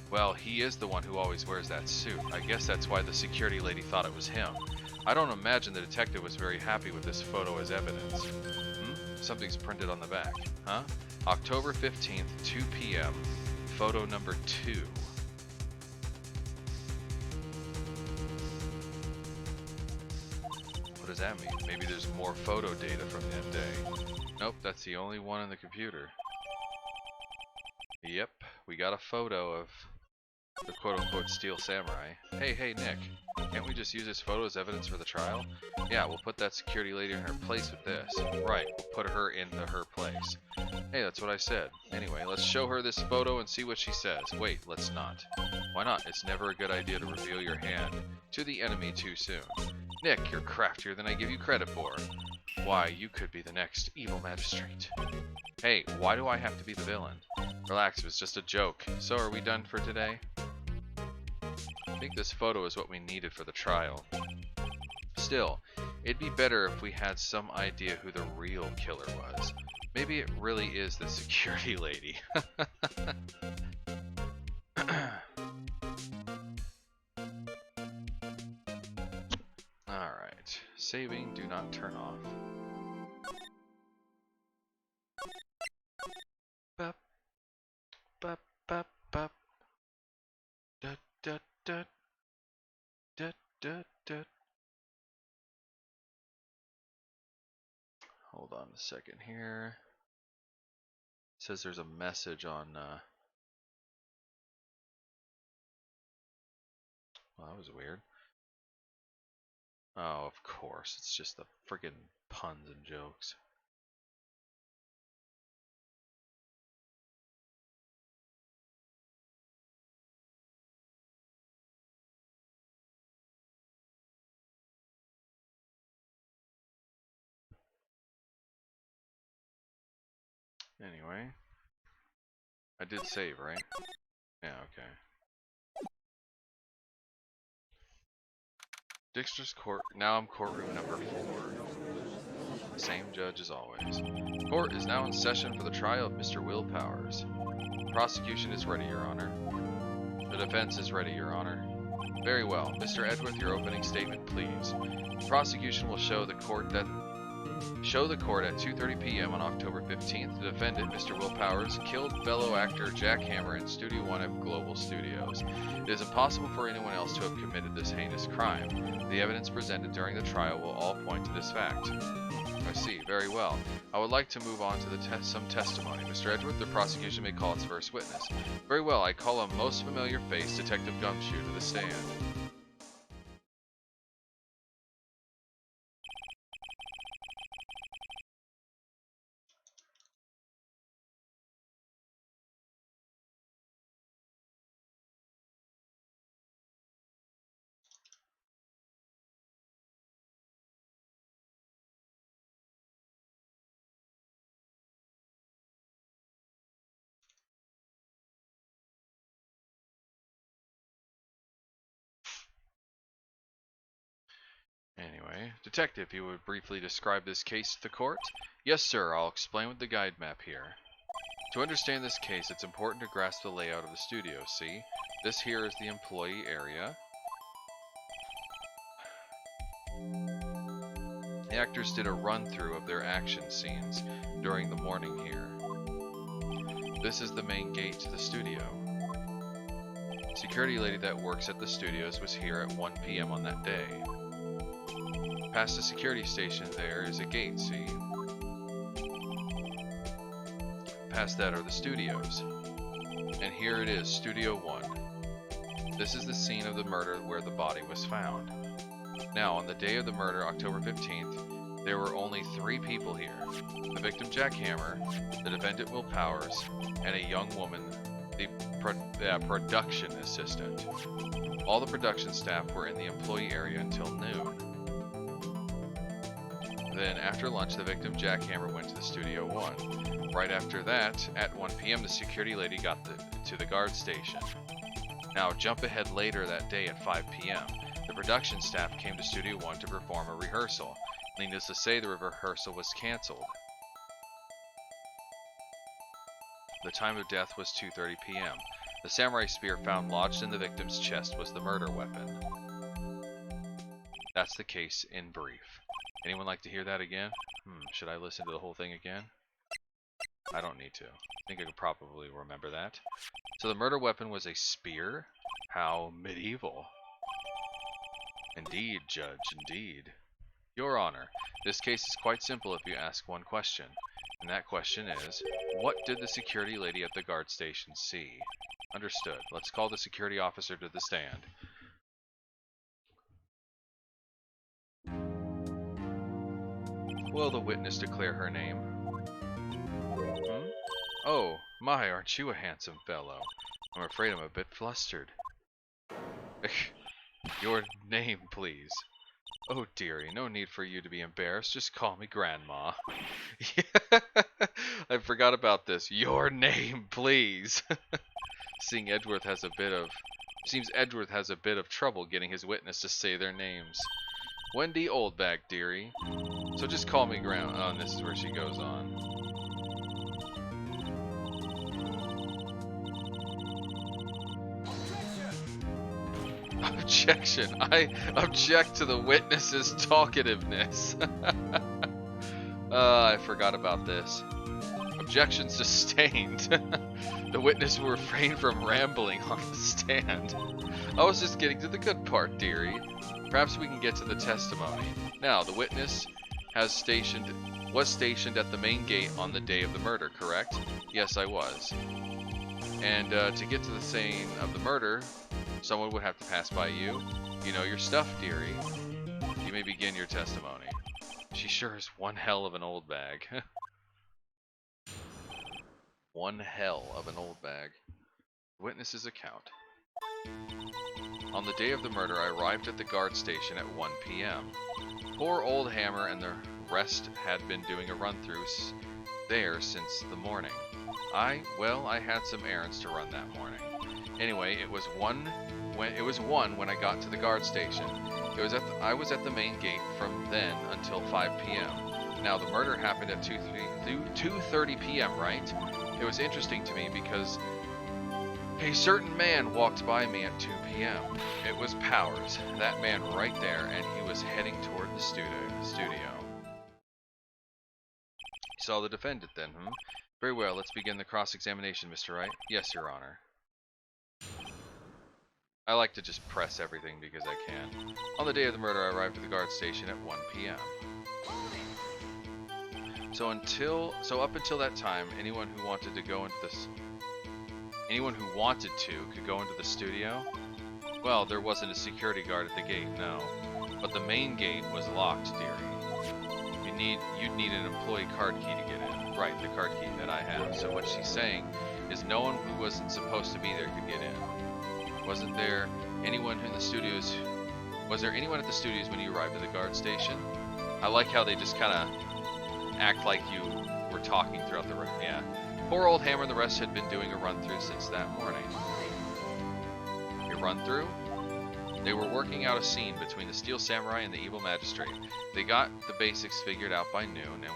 Well, he is the one who always wears that suit. I guess that's why the security lady thought it was him. I don't imagine the detective was very happy with this photo as evidence. Something's printed on the back. Huh? October 15th, 2 p.m. Photo number 2. does that mean? Maybe there's more photo data from that day. Nope, that's the only one on the computer. Yep, we got a photo of the quote-unquote Steel Samurai. Hey, Nick. Can't we just use this photo as evidence for the trial? Yeah, we'll put that security lady in her place with this. Right, we'll put her into her place. Hey, that's what I said. Anyway, let's show her this photo and see what she says. Wait, let's not. Why not? It's never a good idea to reveal your hand to the enemy too soon. Nick, you're craftier than I give you credit for. Why, you could be the next evil magistrate. Hey, why do I have to be the villain? Relax, it was just a joke. So are we done for today? I think this photo is what we needed for the trial. Still, it'd be better if we had some idea who the real killer was. Maybe it really is the security lady. Alright, saving, do not turn off. Bup, bup, bup, bup. Da, da, da, da, da, da. Hold on a second here. It says there's a message on, well, that was weird. Oh, of course, it's just the friggin' puns and jokes. Anyway, I did save, right? Yeah, okay. Dexter's court. Now I'm courtroom number 4. Same judge as always. Court is now in session for the trial of Mr. Will Powers. Prosecution is ready, Your Honor. The defense is ready, Your Honor. Very well. Mr. Edgeworth, your opening statement, please. The prosecution will show the court at 2:30 p.m. on October 15th. The defendant, Mr. Will Powers, killed fellow actor Jack Hammer in Studio One of Global Studios. It is impossible for anyone else to have committed this heinous crime. The evidence presented during the trial will all point to this fact. I see. Very well. I would like to move on to some testimony. Mr. Edgeworth, the prosecution may call its first witness. Very well. I call a most familiar face, Detective Gumshoe, to the stand. Anyway, Detective, you would briefly describe this case to the court? Yes, sir. I'll explain with the guide map here. To understand this case, it's important to grasp the layout of the studio. See? This here is the employee area. The actors did a run-through of their action scenes during the morning here. This is the main gate to the studio. Security lady that works at the studios was here at 1 p.m. on that day. Past the security station there is a gate, see? Past that are the studios. And here it is, Studio 1. This is the scene of the murder where the body was found. Now, on the day of the murder, October 15th, there were only 3 people here. The victim, Jack Hammer, the defendant, Will Powers, and a young woman, the production assistant. All the production staff were in the employee area until noon. Then, after lunch, the victim, Jack Hammer, went to the Studio 1. Right after that, at 1 p.m., the security lady got to the guard station. Now, jump ahead later that day at 5 p.m. The production staff came to Studio 1 to perform a rehearsal. Needless to say, the rehearsal was cancelled. The time of death was 2:30 p.m. The samurai spear found lodged in the victim's chest was the murder weapon. That's the case in brief. Anyone like to hear that again? Should I listen to the whole thing again? I don't need to. I think I could probably remember that. So the murder weapon was a spear? How medieval. Indeed, Judge, indeed. Your Honor, this case is quite simple if you ask one question. And that question is, what did the security lady at the guard station see? Understood. Let's call the security officer to the stand. Will the witness declare her name? Hmm? Oh, my, aren't you a handsome fellow? I'm afraid I'm a bit flustered. Your name, please. Oh, dearie, no need for you to be embarrassed. Just call me Grandma. I forgot about this. Your name, please. Seems Edgeworth has a bit of trouble getting his witness to say their names. Wendy Oldbag, dearie. So just call me Grandma. Oh, and this is where she goes on. Objection. I object to the witness's talkativeness. I forgot about this. Objection sustained. The witness will refrain from rambling on the stand. I was just getting to the good part, dearie. Perhaps we can get to the testimony. Now, the witness was stationed at the main gate on the day of the murder, correct? Yes, I was. And to get to the scene of the murder, someone would have to pass by you. You know your stuff, dearie. You may begin your testimony. She sure is one hell of an old bag. One hell of an old bag. Witness's account. On the day of the murder, I arrived at the guard station at 1 p.m. Poor old Hammer and the rest had been doing a run-through there since the morning. I had some errands to run that morning. Anyway, it was 1 when I got to the guard station. I was at the main gate from then until 5 p.m. Now, the murder happened at 2:30 p.m., right? It was interesting to me because a certain man walked by me at 2 p.m. It was Powers, that man right there, and he was heading toward the studio. You saw the defendant then, hmm? Very well, let's begin the cross-examination, Mr. Wright. Yes, Your Honor. I like to just press everything because I can. On the day of the murder, I arrived at the guard station at 1 p.m. So up until that time, anyone who wanted to could go into the studio. Well, there wasn't a security guard at the gate, no. But the main gate was locked, dearie. You'd need an employee card key to get in. Right, the card key that I have. So what she's saying is no one who wasn't supposed to be there could get in. Wasn't there anyone in the studios? Was there anyone at the studios when you arrived at the guard station? I like how they just kind of act like you were talking throughout the yeah. Poor old Hammer and the rest had been doing a run-through since that morning. A run-through? They were working out a scene between the Steel Samurai and the Evil Magistrate. They got the basics figured out by noon and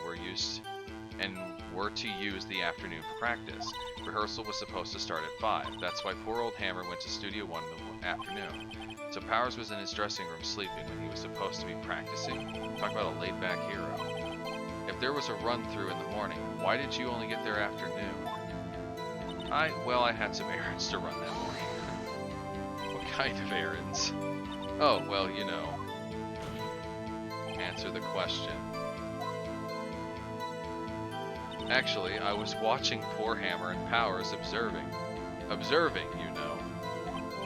were to use the afternoon for practice. Rehearsal was supposed to start at 5. That's why poor old Hammer went to Studio 1 in the afternoon. So Powers was in his dressing room sleeping when he was supposed to be practicing. Talk about a laid-back hero. If there was a run-through in the morning, why did you only get there after noon? I had some errands to run that morning. What kind of errands? Oh, well, you know. Answer the question. Actually, I was watching poor Hammer and Powers observing. Observing, you know.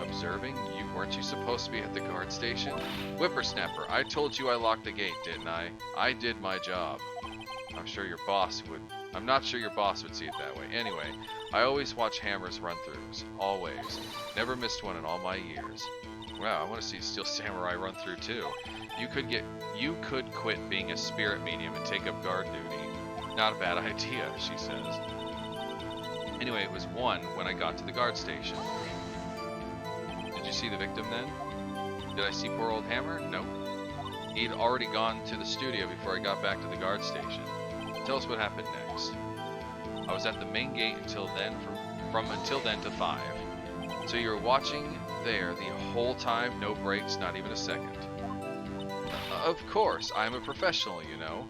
Observing? Weren't you supposed to be at the guard station? Whippersnapper, I told you I locked the gate, didn't I? I did my job. I'm not sure your boss would see it that way. Anyway, I always watch Hammer's run-throughs. Always. Never missed one in all my years. Wow, I want to see Steel Samurai run through too. You could quit being a spirit medium and take up guard duty. Not a bad idea, she says. Anyway, it was 1 when I got to the guard station. Did you see the victim then? Did I see poor old Hammer? Nope. He'd already gone to the studio before I got back to the guard station. Tell us what happened next. I was at the main gate until then, from until then to 5. So you were watching there the whole time, no breaks, not even a second. Of course, I'm a professional, you know.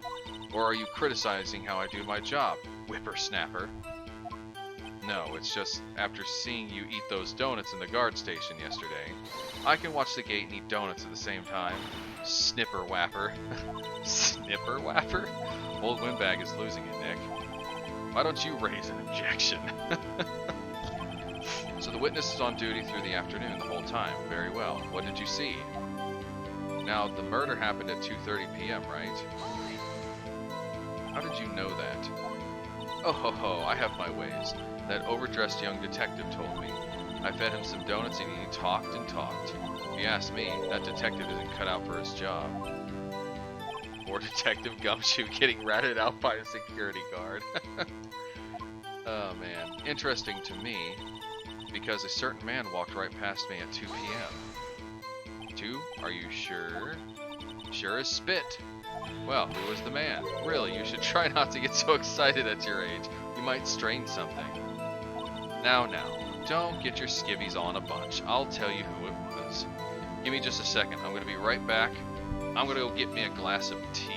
Or are you criticizing how I do my job, whippersnapper? No, it's just after seeing you eat those donuts in the guard station yesterday, I can watch the gate and eat donuts at the same time. Snipper whapper. Snipper whapper? Old Windbag is losing it, Nick. Why don't you raise an objection? So the witness is on duty through the afternoon the whole time. Very well. What did you see? Now, the murder happened at 2:30 p.m., right? How did you know that? Oh ho ho, I have my ways. That overdressed young detective told me. I fed him some donuts and he talked and talked. If you ask me, that detective isn't cut out for his job. Or Detective Gumshoe getting ratted out by a security guard. Oh man, interesting to me, because a certain man walked right past me at 2 p.m. 2? Are you sure? Sure as spit. Well, who was the man? Really, you should try not to get so excited at your age. You might strain something. Now, don't get your skivvies on a bunch. I'll tell you who it was. Give me just a second. I'm going to be right back. I'm going to go get me a glass of tea,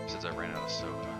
since I ran out of soda.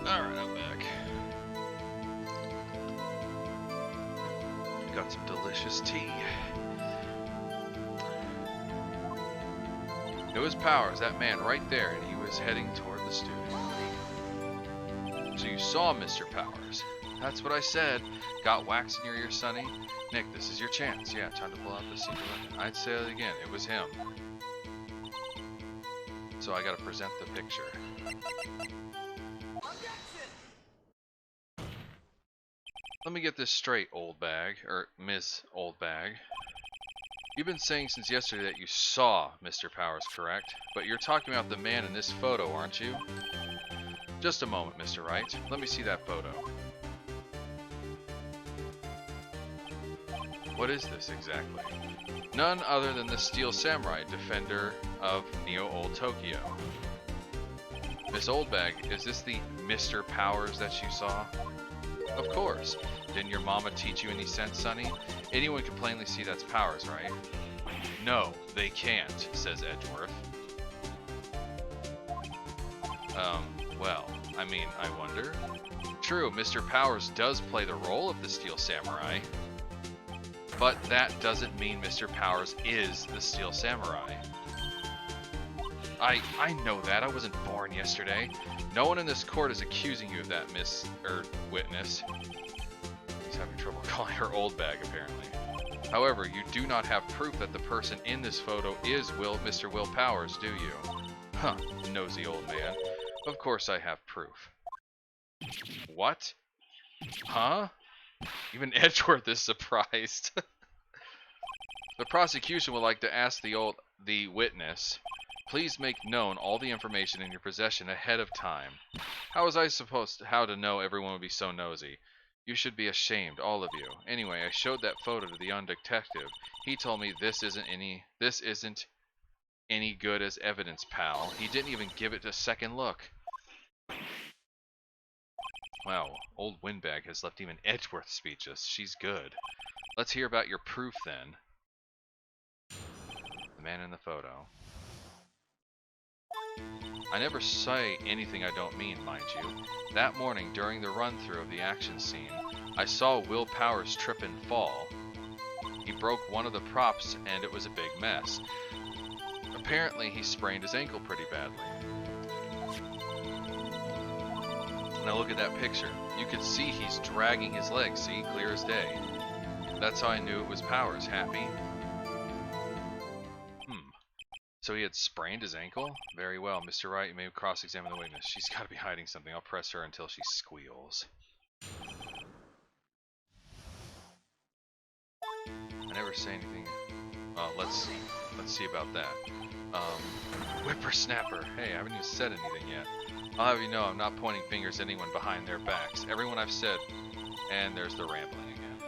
Alright, I'm back. Got some delicious tea. It was Powers, that man right there, and he was heading toward the studio. So you saw Mr. Powers. That's what I said. Got wax in your ear, Sonny? Nick, this is your chance. Yeah, time to pull out the secret weapon. I'd say it again. It was him. So I gotta present the picture. Let me get this straight, old bag, or Miss Old Bag. You've been saying since yesterday that you saw Mr. Powers, correct? But you're talking about the man in this photo, aren't you? Just a moment, Mr. Wright. Let me see that photo. What is this exactly? None other than the Steel Samurai, defender of Neo-Old Tokyo. Miss Oldbag, is this the Mr. Powers that you saw? Of course. Didn't your mama teach you any sense, Sonny? Anyone can plainly see that's Powers, right? No, they can't, says Edgeworth. Well, I mean, I wonder. True, Mr. Powers does play the role of the Steel Samurai. But that doesn't mean Mr. Powers is the Steel Samurai. I know that. I wasn't born yesterday. No one in this court is accusing you of that, witness. He's having trouble calling her old bag, apparently. However, you do not have proof that the person in this photo is Mr. Will Powers, do you? Huh, nosy old man. Of course I have proof. What? Huh? Even Edgeworth is surprised. The prosecution would like to ask the witness, please make known all the information in your possession ahead of time. How was I how to know everyone would be so nosy? You should be ashamed, all of you. Anyway, I showed that photo to the young detective. He told me this isn't any good as evidence, pal. He didn't even give it a second look. Wow, old Windbag has left even Edgeworth speechless. She's good. Let's hear about your proof then. The man in the photo. I never say anything I don't mean, mind you. That morning, during the run-through of the action scene, I saw Will Powers trip and fall. He broke one of the props and it was a big mess. Apparently, he sprained his ankle pretty badly. Now look at that picture. You can see he's dragging his leg, see? Clear as day. That's how I knew it was Powers. Happy? So he had sprained his ankle? Very well, Mr. Wright, you may cross-examine the witness. She's got to be hiding something. I'll press her until she squeals. I never say anything. Let's see about that. Whippersnapper. Hey, I haven't even said anything yet. I'll have you know I'm not pointing fingers at anyone behind their backs. Everyone I've said, and there's the rambling again.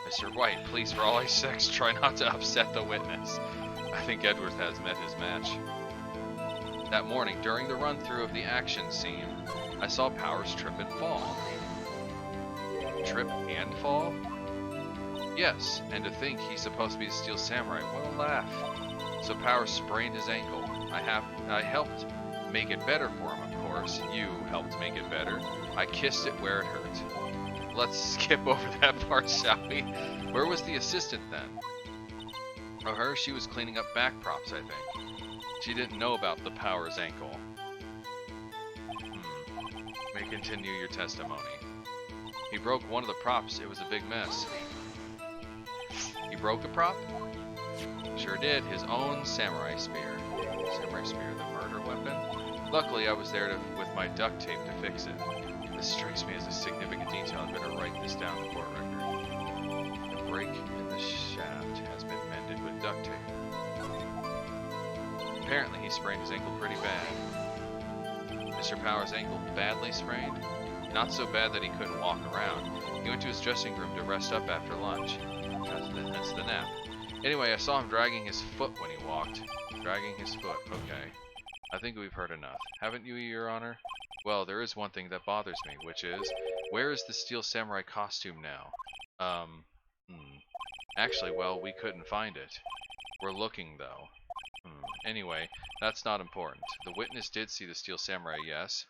Mr. White, please, for all his sakes, try not to upset the witness. I think Edward has met his match. That morning, during the run-through of the action scene, I saw Powers trip and fall. Trip and fall? Yes, and to think he's supposed to be the Steel Samurai. What a laugh. So Powers sprained his ankle. I helped make it better for him, of course. You helped make it better. I kissed it where it hurt. Let's skip over that part, shall we? Where was the assistant then? For her, she was cleaning up back props, I think. She didn't know about the Powers ankle. May continue your testimony. He broke one of the props. It was a big mess. He broke a prop? Sure did. His own samurai spear. Samurai spear, the murder weapon? Luckily, I was there with my duct tape to fix it. This strikes me as a significant detail. I better write this down in the court record. The break in the shaft has been mended with duct tape. Apparently, he sprained his ankle pretty bad. Mr. Powers' ankle badly sprained? Not so bad that he couldn't walk around. He went to his dressing room to rest up after lunch. That's the nap. Anyway, I saw him dragging his foot when he walked. Dragging his foot, okay. I think we've heard enough. Haven't you, Your Honor? Well, there is one thing that bothers me, which is, where is the Steel Samurai costume now? Actually, well, we couldn't find it. We're looking, though. Anyway, that's not important. The witness did see the Steel Samurai, yes?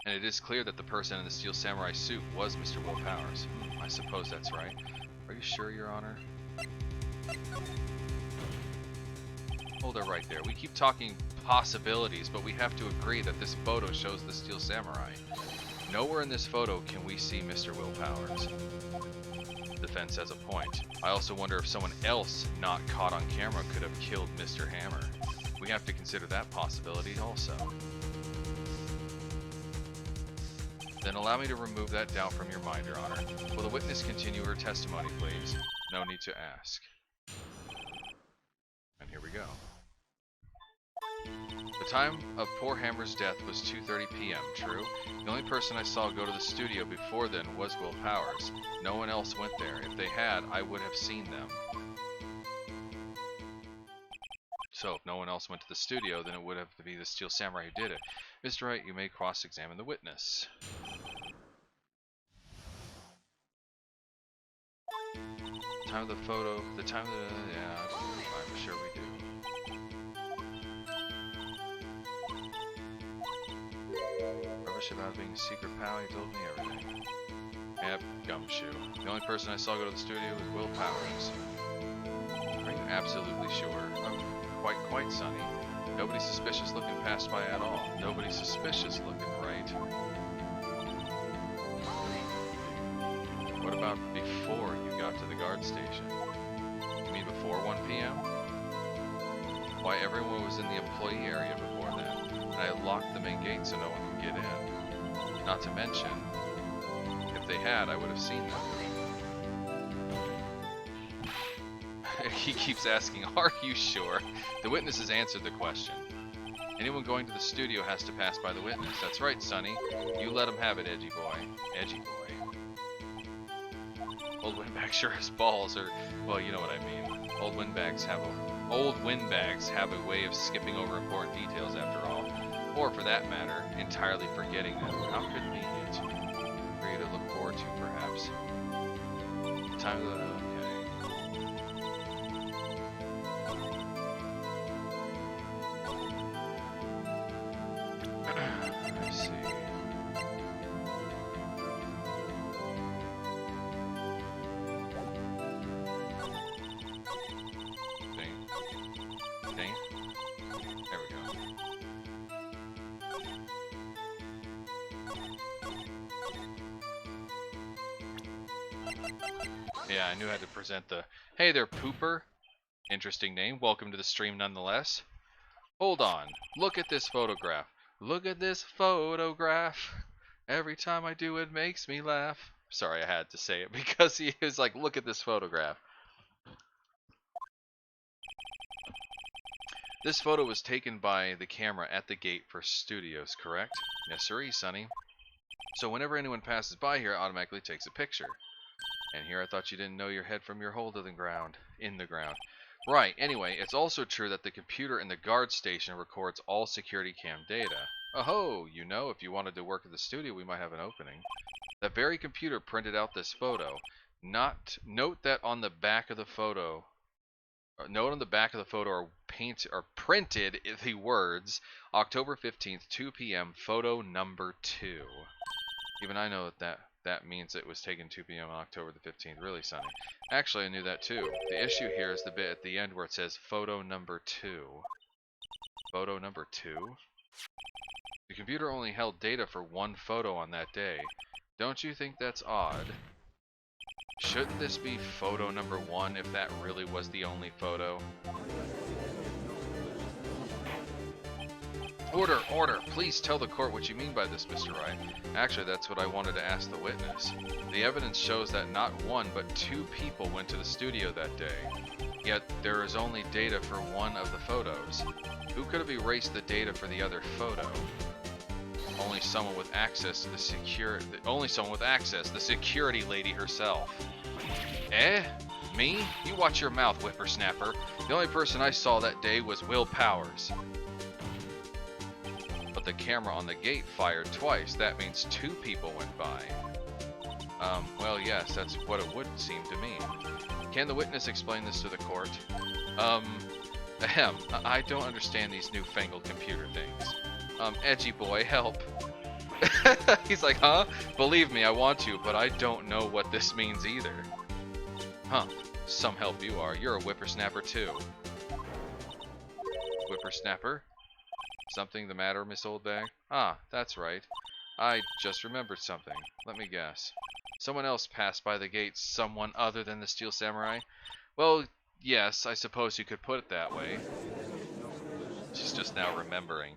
And it is clear that the person in the Steel Samurai suit was Mr. Will Powers. I suppose that's right. Are you sure, Your Honor? Hold it right there. We keep talking possibilities, but we have to agree that this photo shows the Steel Samurai. Nowhere in this photo can we see Mr. Will Powers. Defense has a point. I also wonder if someone else not caught on camera could have killed Mr. Hammer. We have to consider that possibility also. Then allow me to remove that doubt from your mind, Your Honor. Will the witness continue her testimony, please? No need to ask. And here we go. The time of poor Hammer's death was 2:30 p.m., true? The only person I saw go to the studio before then was Will Powers. No one else went there. If they had, I would have seen them. So, if no one else went to the studio, then it would have to be the Steel Samurai who did it. Mr. Wright, you may cross-examine the witness. Time of the photo, the time of the... yeah, I'm sure we do. Rubbish about being a secret pal, he told me everything. Yep, gumshoe. The only person I saw go to the studio was Will Powers. Are you absolutely sure? Quite, Sonny. Nobody suspicious looking passed by at all. Nobody suspicious looking, right? What about before you got to the guard station? You mean before 1 p.m.? Why, everyone was in the employee area before then, and I locked the main gate so no one could get in. Not to mention, if they had, I would have seen them. He keeps asking, are you sure? The witness has answered the question. Anyone going to the studio has to pass by the witness. That's right, Sonny. You let him have it, edgy boy. Edgy boy. Old windbags sure has balls, or, well, you know what I mean. Old windbags have a way of skipping over important details after all. Or for that matter, entirely forgetting them. How convenient. For you to look forward to, perhaps. Time of the... okay. Let's see. Dang. There we go. Yeah, I knew I had to present the... Hey there, Pooper. Interesting name. Welcome to the stream nonetheless. Hold on. Look at this photograph. Look at this photograph. Every time I do it makes me laugh. Sorry, I had to say it because he was like, look at this photograph. This photo was taken by the camera at the gate for studios, correct? Yes, sirree, Sonny. So whenever anyone passes by here, it automatically takes a picture. And here I thought you didn't know your head from your hole to the ground. In the ground. Right, anyway, it's also true that the computer in the guard station records all security cam data. Oh, you know, if you wanted to work at the studio, we might have an opening. That very computer printed out this photo. Note that on the back of the photo... Note on the back of the photo are printed the words October 15th, 2 p.m. photo number 2. Even I know that means it was taken 2 p.m. on October the 15th. Really, Sonny. Actually, I knew that too. The issue here is the bit at the end where it says photo number 2. Photo number 2? The computer only held data for one photo on that day. Don't you think that's odd? Shouldn't this be photo number 1 if that really was the only photo? Order, order! Please tell the court what you mean by this, Mr. Wright. Actually, that's what I wanted to ask the witness. The evidence shows that not one, but 2 people went to the studio that day. Yet, there is only data for one of the photos. Who could have erased the data for the other photo? Only someone with access to the security lady herself. Eh? Me? You watch your mouth, whippersnapper. The only person I saw that day was Will Powers. But the camera on the gate fired twice. That means 2 people went by. Well, yes, that's what it would seem to me. Can the witness explain this to the court? I don't understand these newfangled computer things. Edgy boy, help. He's like, huh? Believe me, I want to, but I don't know what this means either. Huh. Some help you are. You're a whippersnapper too. Whippersnapper? Something the matter, Miss Oldbag? Ah, that's right. I just remembered something. Let me guess. Someone else passed by the gate, someone other than the Steel Samurai? Well, yes, I suppose you could put it that way. She's just now remembering.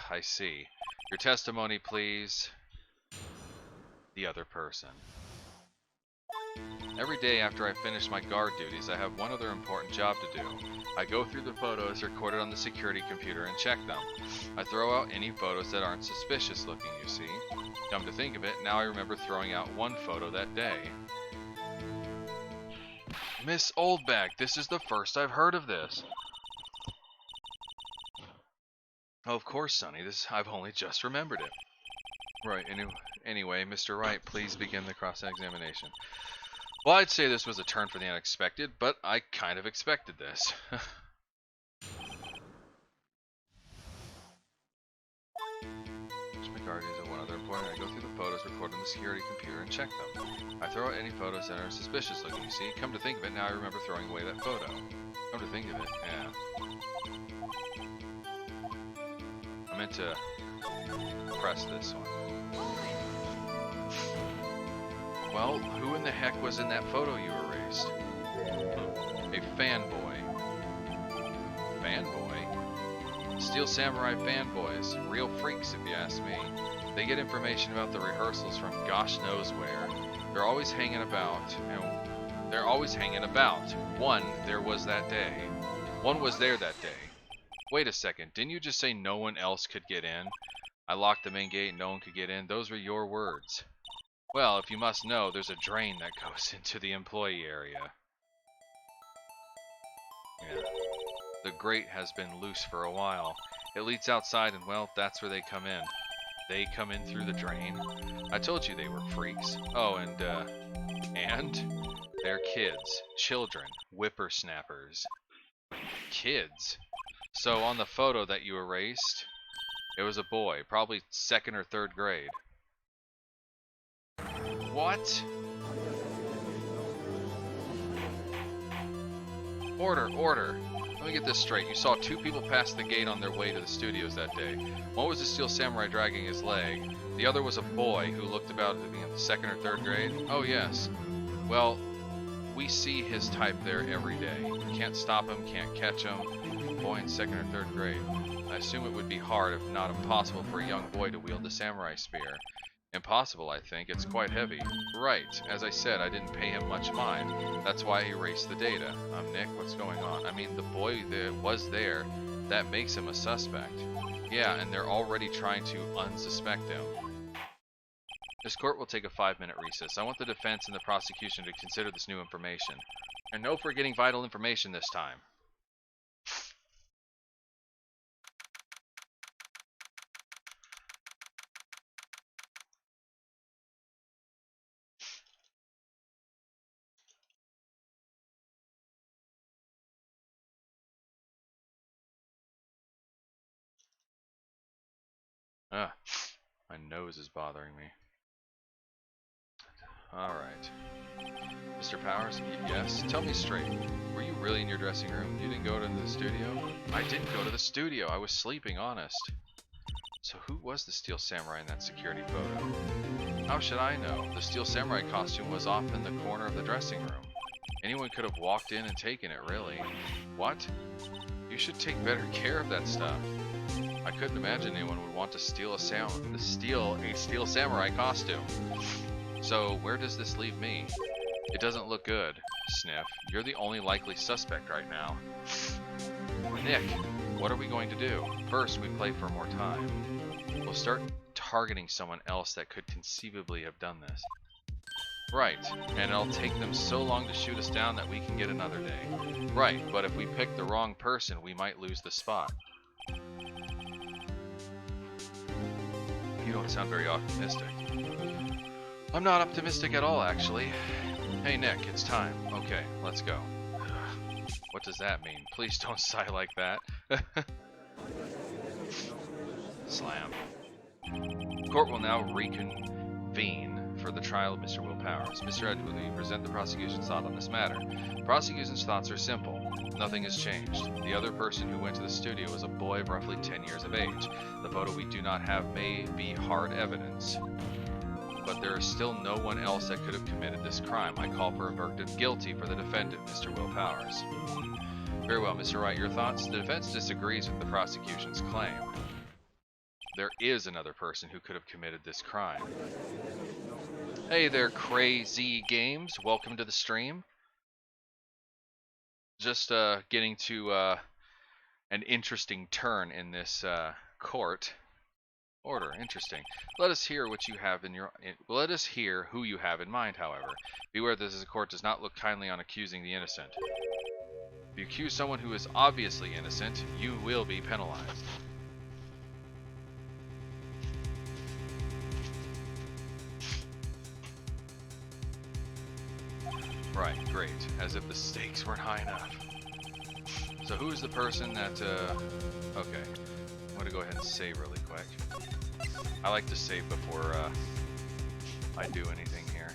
I see. Your testimony, please. The other person. Every day after I finish my guard duties, I have one other important job to do. I go through the photos recorded on the security computer and check them. I throw out any photos that aren't suspicious looking, you see. Come to think of it, now I remember throwing out one photo that day. Miss Oldbag, this is the first I've heard of this. Oh, of course, Sonny. I've only just remembered it. Right, anyway, Mr. Wright, please begin the cross-examination. Well, I'd say this was a turn for the unexpected, but I kind of expected this. One other important. I go through the photos recorded on the security computer and check them. I throw out any photos that are suspicious looking, you see. Come to think of it, now I remember throwing away that photo. Come to think of it, yeah. I meant to press this one. Well, who in the heck was in that photo you erased? A fanboy. Fanboy? Steel Samurai fanboys. Real freaks, if you ask me. They get information about the rehearsals from gosh knows where. They're always hanging about. One was there that day. Wait a second, didn't you just say no one else could get in? I locked the main gate and no one could get in. Those were your words. Well, if you must know, there's a drain that goes into the employee area. Yeah. The grate has been loose for a while. It leads outside, and well, that's where they come in. They come in through the drain. I told you they were freaks. Oh, and they're kids, children, whippersnappers. Kids? So on the photo that you erased, it was a boy, probably 2nd or 3rd grade. What? Order. Let me get this straight. You saw 2 people pass the gate on their way to the studios that day. One was a steel samurai dragging his leg. The other was a boy who looked about to be in the 2nd or 3rd grade. Oh, yes. Well, we see his type there every day. Can't stop him, can't catch him. Boy in 2nd or 3rd grade. I assume it would be hard, if not impossible, for a young boy to wield the samurai spear. Impossible, I think. It's quite heavy. Right. As I said, I didn't pay him much mind. That's why I erased the data. Nick, what's going on? I mean, the boy that was there, that makes him a suspect. Yeah, and they're already trying to unsuspect him. This court will take a 5-minute recess. I want the defense and the prosecution to consider this new information. And no forgetting vital information this time. My nose is bothering me. Alright. Mr. Powers? Yes? Tell me straight. Were you really in your dressing room? You didn't go to the studio? I didn't go to the studio. I was sleeping, honest. So who was the Steel Samurai in that security photo? How should I know? The Steel Samurai costume was off in the corner of the dressing room. Anyone could have walked in and taken it, really. What? You should take better care of that stuff. I couldn't imagine anyone would want to steal a Steel Samurai costume. So, where does this leave me? It doesn't look good. Sniff. You're the only likely suspect right now. Nick, what are we going to do? First, we play for more time. We'll start targeting someone else that could conceivably have done this. Right, and it'll take them so long to shoot us down that we can get another day. Right, but if we pick the wrong person, we might lose the spot. You don't sound very optimistic. I'm not optimistic at all, actually. Hey, Nick, it's time. Okay, let's go. What does that mean? Please don't sigh like that. Slam. Court will now reconvene for the trial of Mr. Will Powers. Mr. Edge, will you present the prosecution's thought on this matter? The prosecution's thoughts are simple. Nothing has changed. The other person who went to the studio was a boy of roughly 10 years of age. The photo we do not have may be hard evidence, but there is still no one else that could have committed this crime. I call for a verdict of guilty for the defendant, Mr. Will Powers. Very well, Mr. Wright, your thoughts? The defense disagrees with the prosecution's claim. There is another person who could have committed this crime. Hey there, Crazy Games. Welcome to the stream. Just getting to an interesting turn in this court. Order, interesting. Let us hear what you have in your. Let us hear who you have in mind. However, beware that this court does not look kindly on accusing the innocent. If you accuse someone who is obviously innocent, you will be penalized. Right, great. As if the stakes weren't high enough. So who is the person that? Okay, I'm gonna go ahead and save really quick. I like to save before I do anything here.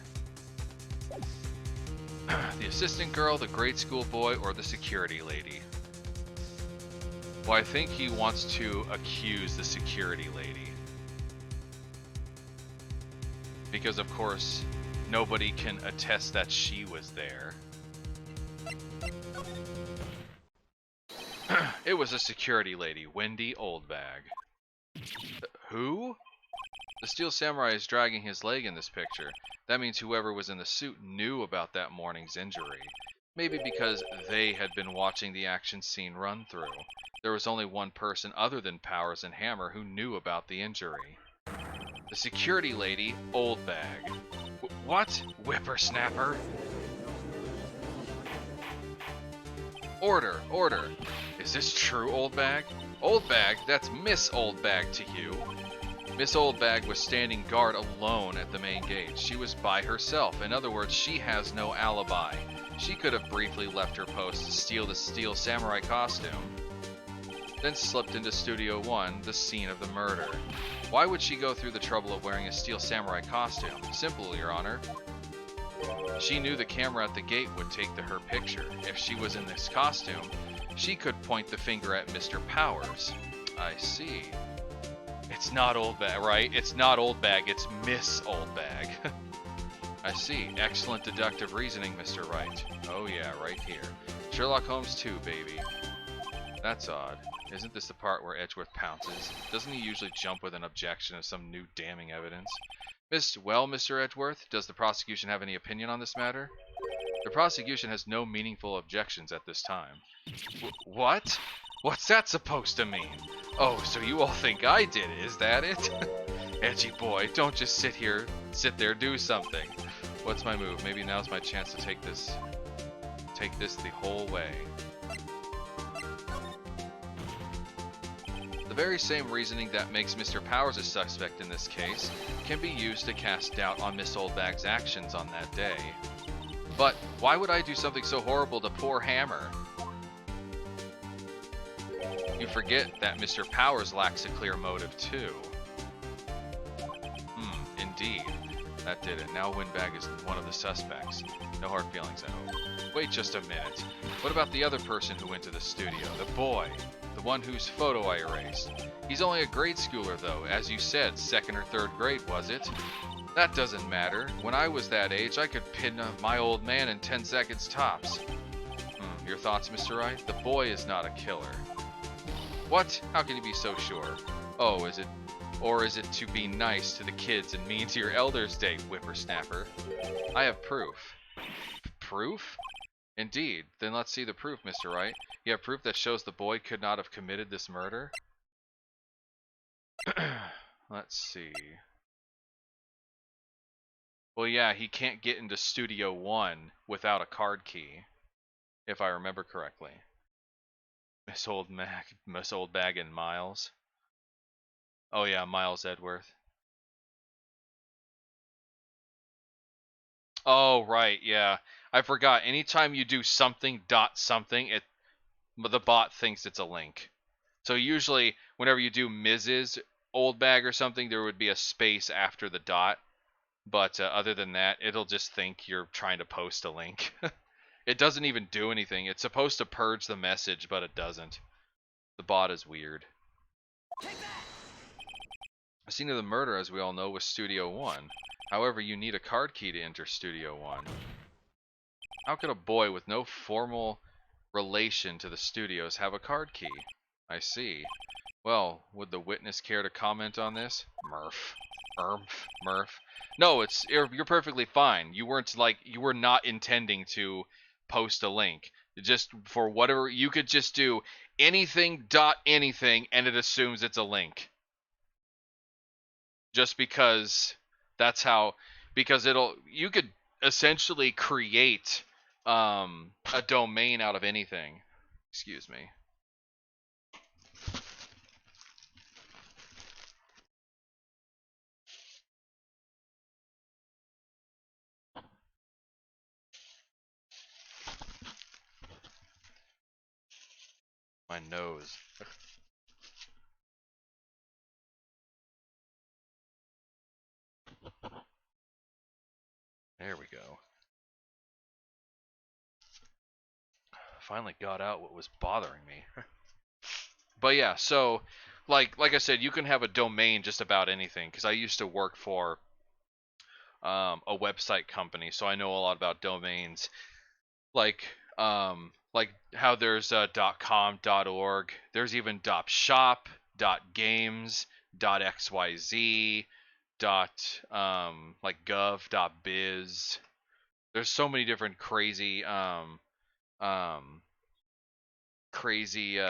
The assistant girl, the grade school boy, or the security lady? Well, I think he wants to accuse the security lady. Because, of course, nobody can attest that she was there. It was a security lady, Wendy Oldbag. Who? The Steel Samurai is dragging his leg in this picture. That means whoever was in the suit knew about that morning's injury. Maybe because they had been watching the action scene run through. There was only one person other than Powers and Hammer who knew about the injury. The security lady, Oldbag. What? Whippersnapper? Order, order. Is this true, Oldbag? Old Bag? That's Miss Old Bag to you. Miss Old Bag was standing guard alone at the main gate. She was by herself. In other words, she has no alibi. She could have briefly left her post to steal the steel samurai costume, then slipped into Studio 1, the scene of the murder. Why would she go through the trouble of wearing a steel samurai costume? Simple, Your Honor. She knew the camera at the gate would take her picture. If she was in this costume, she could point the finger at Mr. Powers. I see. It's not Old Bag, right? It's not Old Bag, it's Miss Old Bag. I see. Excellent deductive reasoning, Mr. Wright. Oh yeah, right here. Sherlock Holmes 2, baby. That's odd. Isn't this the part where Edgeworth pounces? Doesn't he usually jump with an objection of some new damning evidence? Well, Mr. Edgeworth, does the prosecution have any opinion on this matter? The prosecution has no meaningful objections at this time. What? What's that supposed to mean? Oh, so you all think I did it, is that it? Edgy boy, don't just sit there, do something. What's my move? Maybe now's my chance to take this the whole way. The very same reasoning that makes Mr. Powers a suspect in this case can be used to cast doubt on Miss Oldbag's actions on that day. But why would I do something so horrible to poor Hammer? You forget that Mr. Powers lacks a clear motive too. Indeed. That did it. Now Windbag is one of the suspects. No hard feelings, I hope. Wait just a minute. What about the other person who went to the studio? The boy. The one whose photo I erased. He's only a grade schooler though. As you said, 2nd or 3rd grade, was it? That doesn't matter. When I was that age, I could pin my old man in 10 seconds tops. Your thoughts, Mr. Wright? The boy is not a killer. What? How can you be so sure? Oh, is it? Or is it to be nice to the kids and mean to your elders' day, whippersnapper? I have proof. Proof? Indeed. Then let's see the proof, Mr. Wright. You have proof that shows the boy could not have committed this murder? Let's see. Well, yeah, he can't get into Studio 1 without a card key, if I remember correctly. Miss Old Bag and Miles. Oh yeah, Miles Edgeworth. Oh right, yeah. I forgot. Anytime you do something dot something, the bot thinks it's a link. So usually, whenever you do Mrs. Old Bag or something, there would be a space after the dot. But other than that, it'll just think you're trying to post a link. It doesn't even do anything. It's supposed to purge the message, but it doesn't. The bot is weird. The scene of the murder, as we all know, was Studio 1. However, you need a card key to enter Studio 1. How could a boy with no formal relation to the studios have a card key? I see. Well, would the witness care to comment on this? Murph. No, you're perfectly fine. You were not intending to post a link. Just for whatever, you could just do anything dot anything and it assumes it's a link. Just because you could essentially create a domain out of anything. Excuse me. My nose. There we go. Finally got out what was bothering me. But yeah, so like I said, you can have a domain just about anything, because I used to work for a website company, so I know a lot about domains. Like how there's .com, .org, there's even .shop, .games, .xyz, like gov, .biz. There's so many different crazy crazy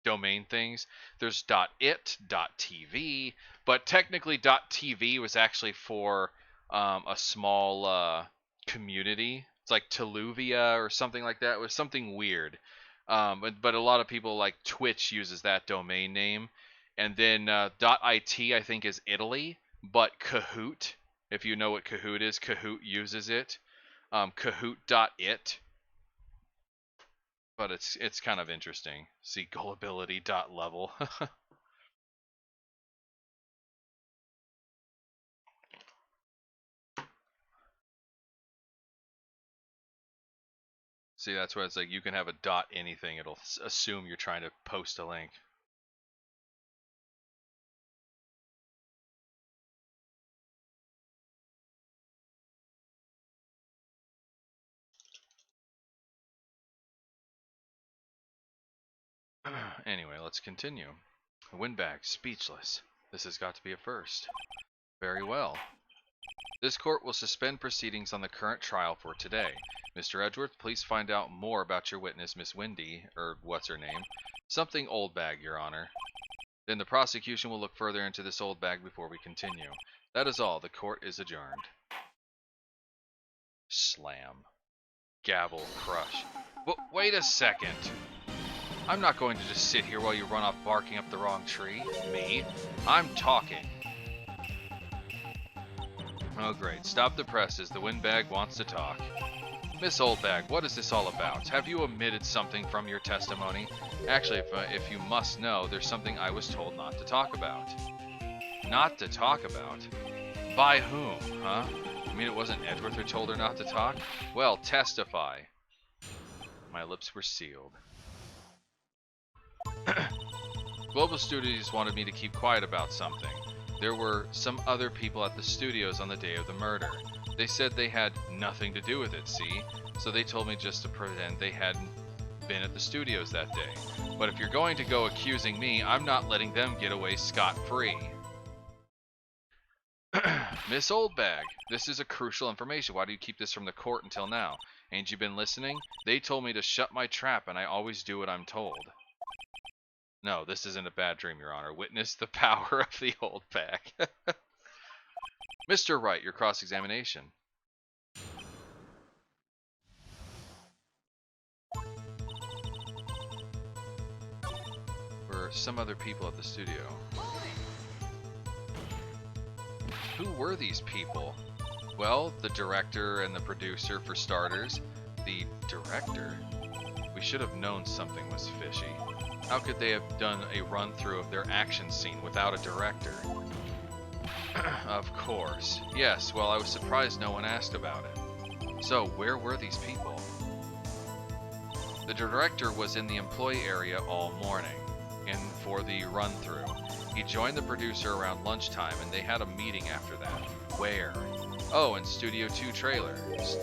domain things. There's .it, .tv, but technically .tv was actually for a small community. It's like Teluvia or something like that. It was something weird. But a lot of people, like Twitch, uses that domain name. And then .it, I think, is Italy, but Kahoot, if you know what Kahoot is, Kahoot uses it. Kahoot.it. But it's kind of interesting. See, gullibility.level. See, that's why it's like you can have a dot anything. It'll assume you're trying to post a link. Anyway, let's continue. Windbag, speechless. This has got to be a first. Very well. This court will suspend proceedings on the current trial for today. Mr. Edgeworth, please find out more about your witness, Miss Windy, or what's her name? Something old bag, Your Honor. Then the prosecution will look further into this old bag before we continue. That is all. The court is adjourned. Slam. Gavel crush. But wait a second. I'm not going to just sit here while you run off barking up the wrong tree. Me? I'm talking. Oh great, stop the presses. The windbag wants to talk. Miss Oldbag, what is this all about? Have you omitted something from your testimony? Actually, if you must know, there's something I was told not to talk about. Not to talk about? By whom, huh? You mean it wasn't Edgeworth who told her not to talk? Well, testify. My lips were sealed. Global Studios wanted me to keep quiet about something. There were some other people at the studios on the day of the murder. They said they had nothing to do with it, see? So they told me just to pretend they hadn't been at the studios that day. But if you're going to go accusing me, I'm not letting them get away scot-free. Miss Oldbag, this is a crucial information. Why do you keep this from the court until now? Ain't you been listening? They told me to shut my trap, and I always do what I'm told. No, this isn't a bad dream, Your Honor. Witness the power of the old bag. Mr. Wright, your cross-examination. Were some other people at the studio. Who were these people? Well, the director and the producer, for starters. The director? We should have known something was fishy. How could they have done a run-through of their action scene without a director? Of course. Yes, well, I was surprised no one asked about it. So, where were these people? The director was in the employee area all morning, and for the run-through. He joined the producer around lunchtime, and they had a meeting after that. Where? Oh, in Studio 2 trailer.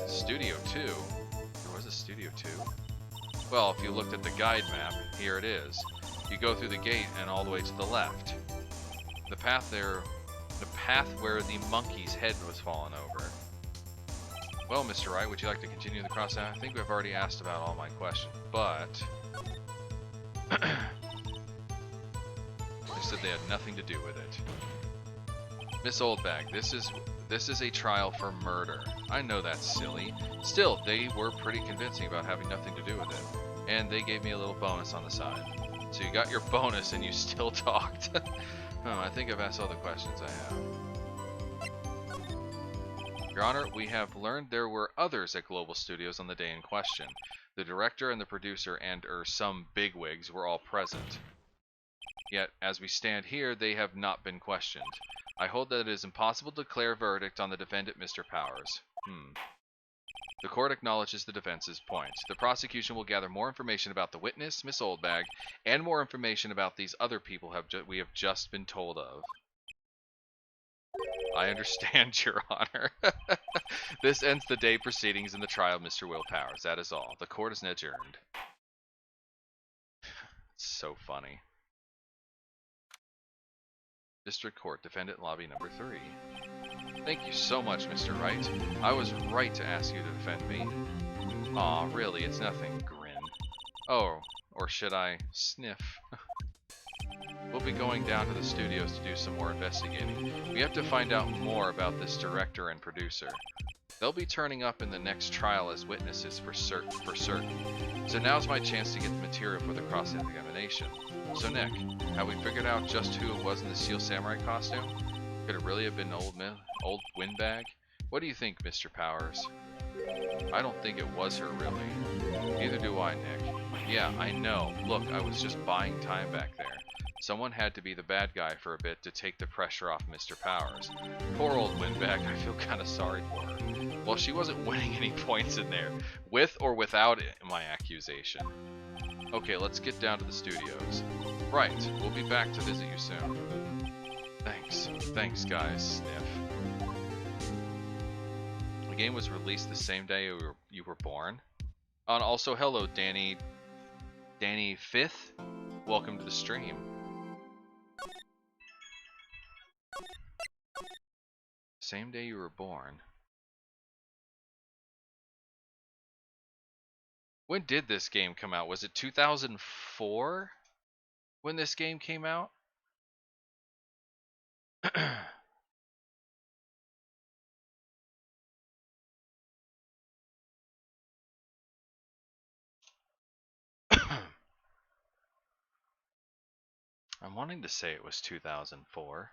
Studio 2? There was a Studio 2? Well, if you looked at the guide map, here it is. You go through the gate and all the way to the left. The path where the monkey's head was fallen over. Well, Mr. Wright, would you like to continue the cross? I think we've already asked about all my questions, but they said they had nothing to do with it. Miss Oldbag, this is a trial for murder. I know that's silly. Still, they were pretty convincing about having nothing to do with it. And they gave me a little bonus on the side. So you got your bonus and you still talked. I think I've asked all the questions I have. Your Honor, we have learned there were others at Global Studios on the day in question. The director and the producer and some bigwigs were all present. Yet, as we stand here, they have not been questioned. I hold that it is impossible to declare a verdict on the defendant, Mr. Powers. The court acknowledges the defense's point. The prosecution will gather more information about the witness, Miss Oldbag, and more information about these other people we have just been told of. I understand, Your Honor. This ends the day proceedings in the trial of Mr. Will Powers. That is all. The court is adjourned. It's so funny. District Court, Defendant Lobby number 3. Thank you so much, Mr. Wright. I was right to ask you to defend me. Aw, really, it's nothing. Grin. Oh, or should I sniff? We'll be going down to the studios to do some more investigating. We have to find out more about this director and producer. They'll be turning up in the next trial as witnesses for certain. So now's my chance to get the material for the cross-examination. So Nick, have we figured out just who it was in the Steel Samurai costume? Could it really have been old Windbag? What do you think, Mr. Powers? I don't think it was her, really. Neither do I, Nick. Yeah, I know. Look, I was just buying time back there. Someone had to be the bad guy for a bit to take the pressure off Mr. Powers. Poor old Windbag, I feel kind of sorry for her. Well, she wasn't winning any points in there, with or without my accusation. Okay, let's get down to the studios. Right, we'll be back to visit you soon. Thanks guys, Sniff. The game was released the same day you were born. And also, hello Danny 5th. Welcome to the stream. Same day you were born. When did this game come out? Was it 2004 when this game came out? I'm wanting to say it was 2004.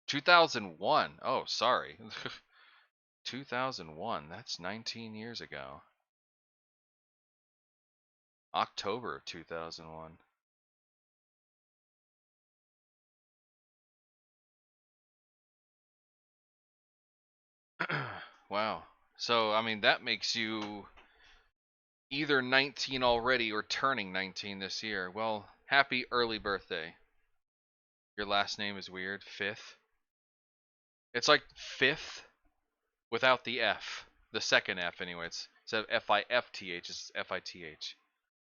2001. Oh, sorry. 2001. That's 19 years ago. October of 2001. Wow. So, I mean, that makes you either 19 already or turning 19 this year. Well, happy early birthday. Your last name is weird. Fifth. It's like fifth without the F. The second F, anyway. It's instead of F-I-F-T-H, it's F-I-T-H.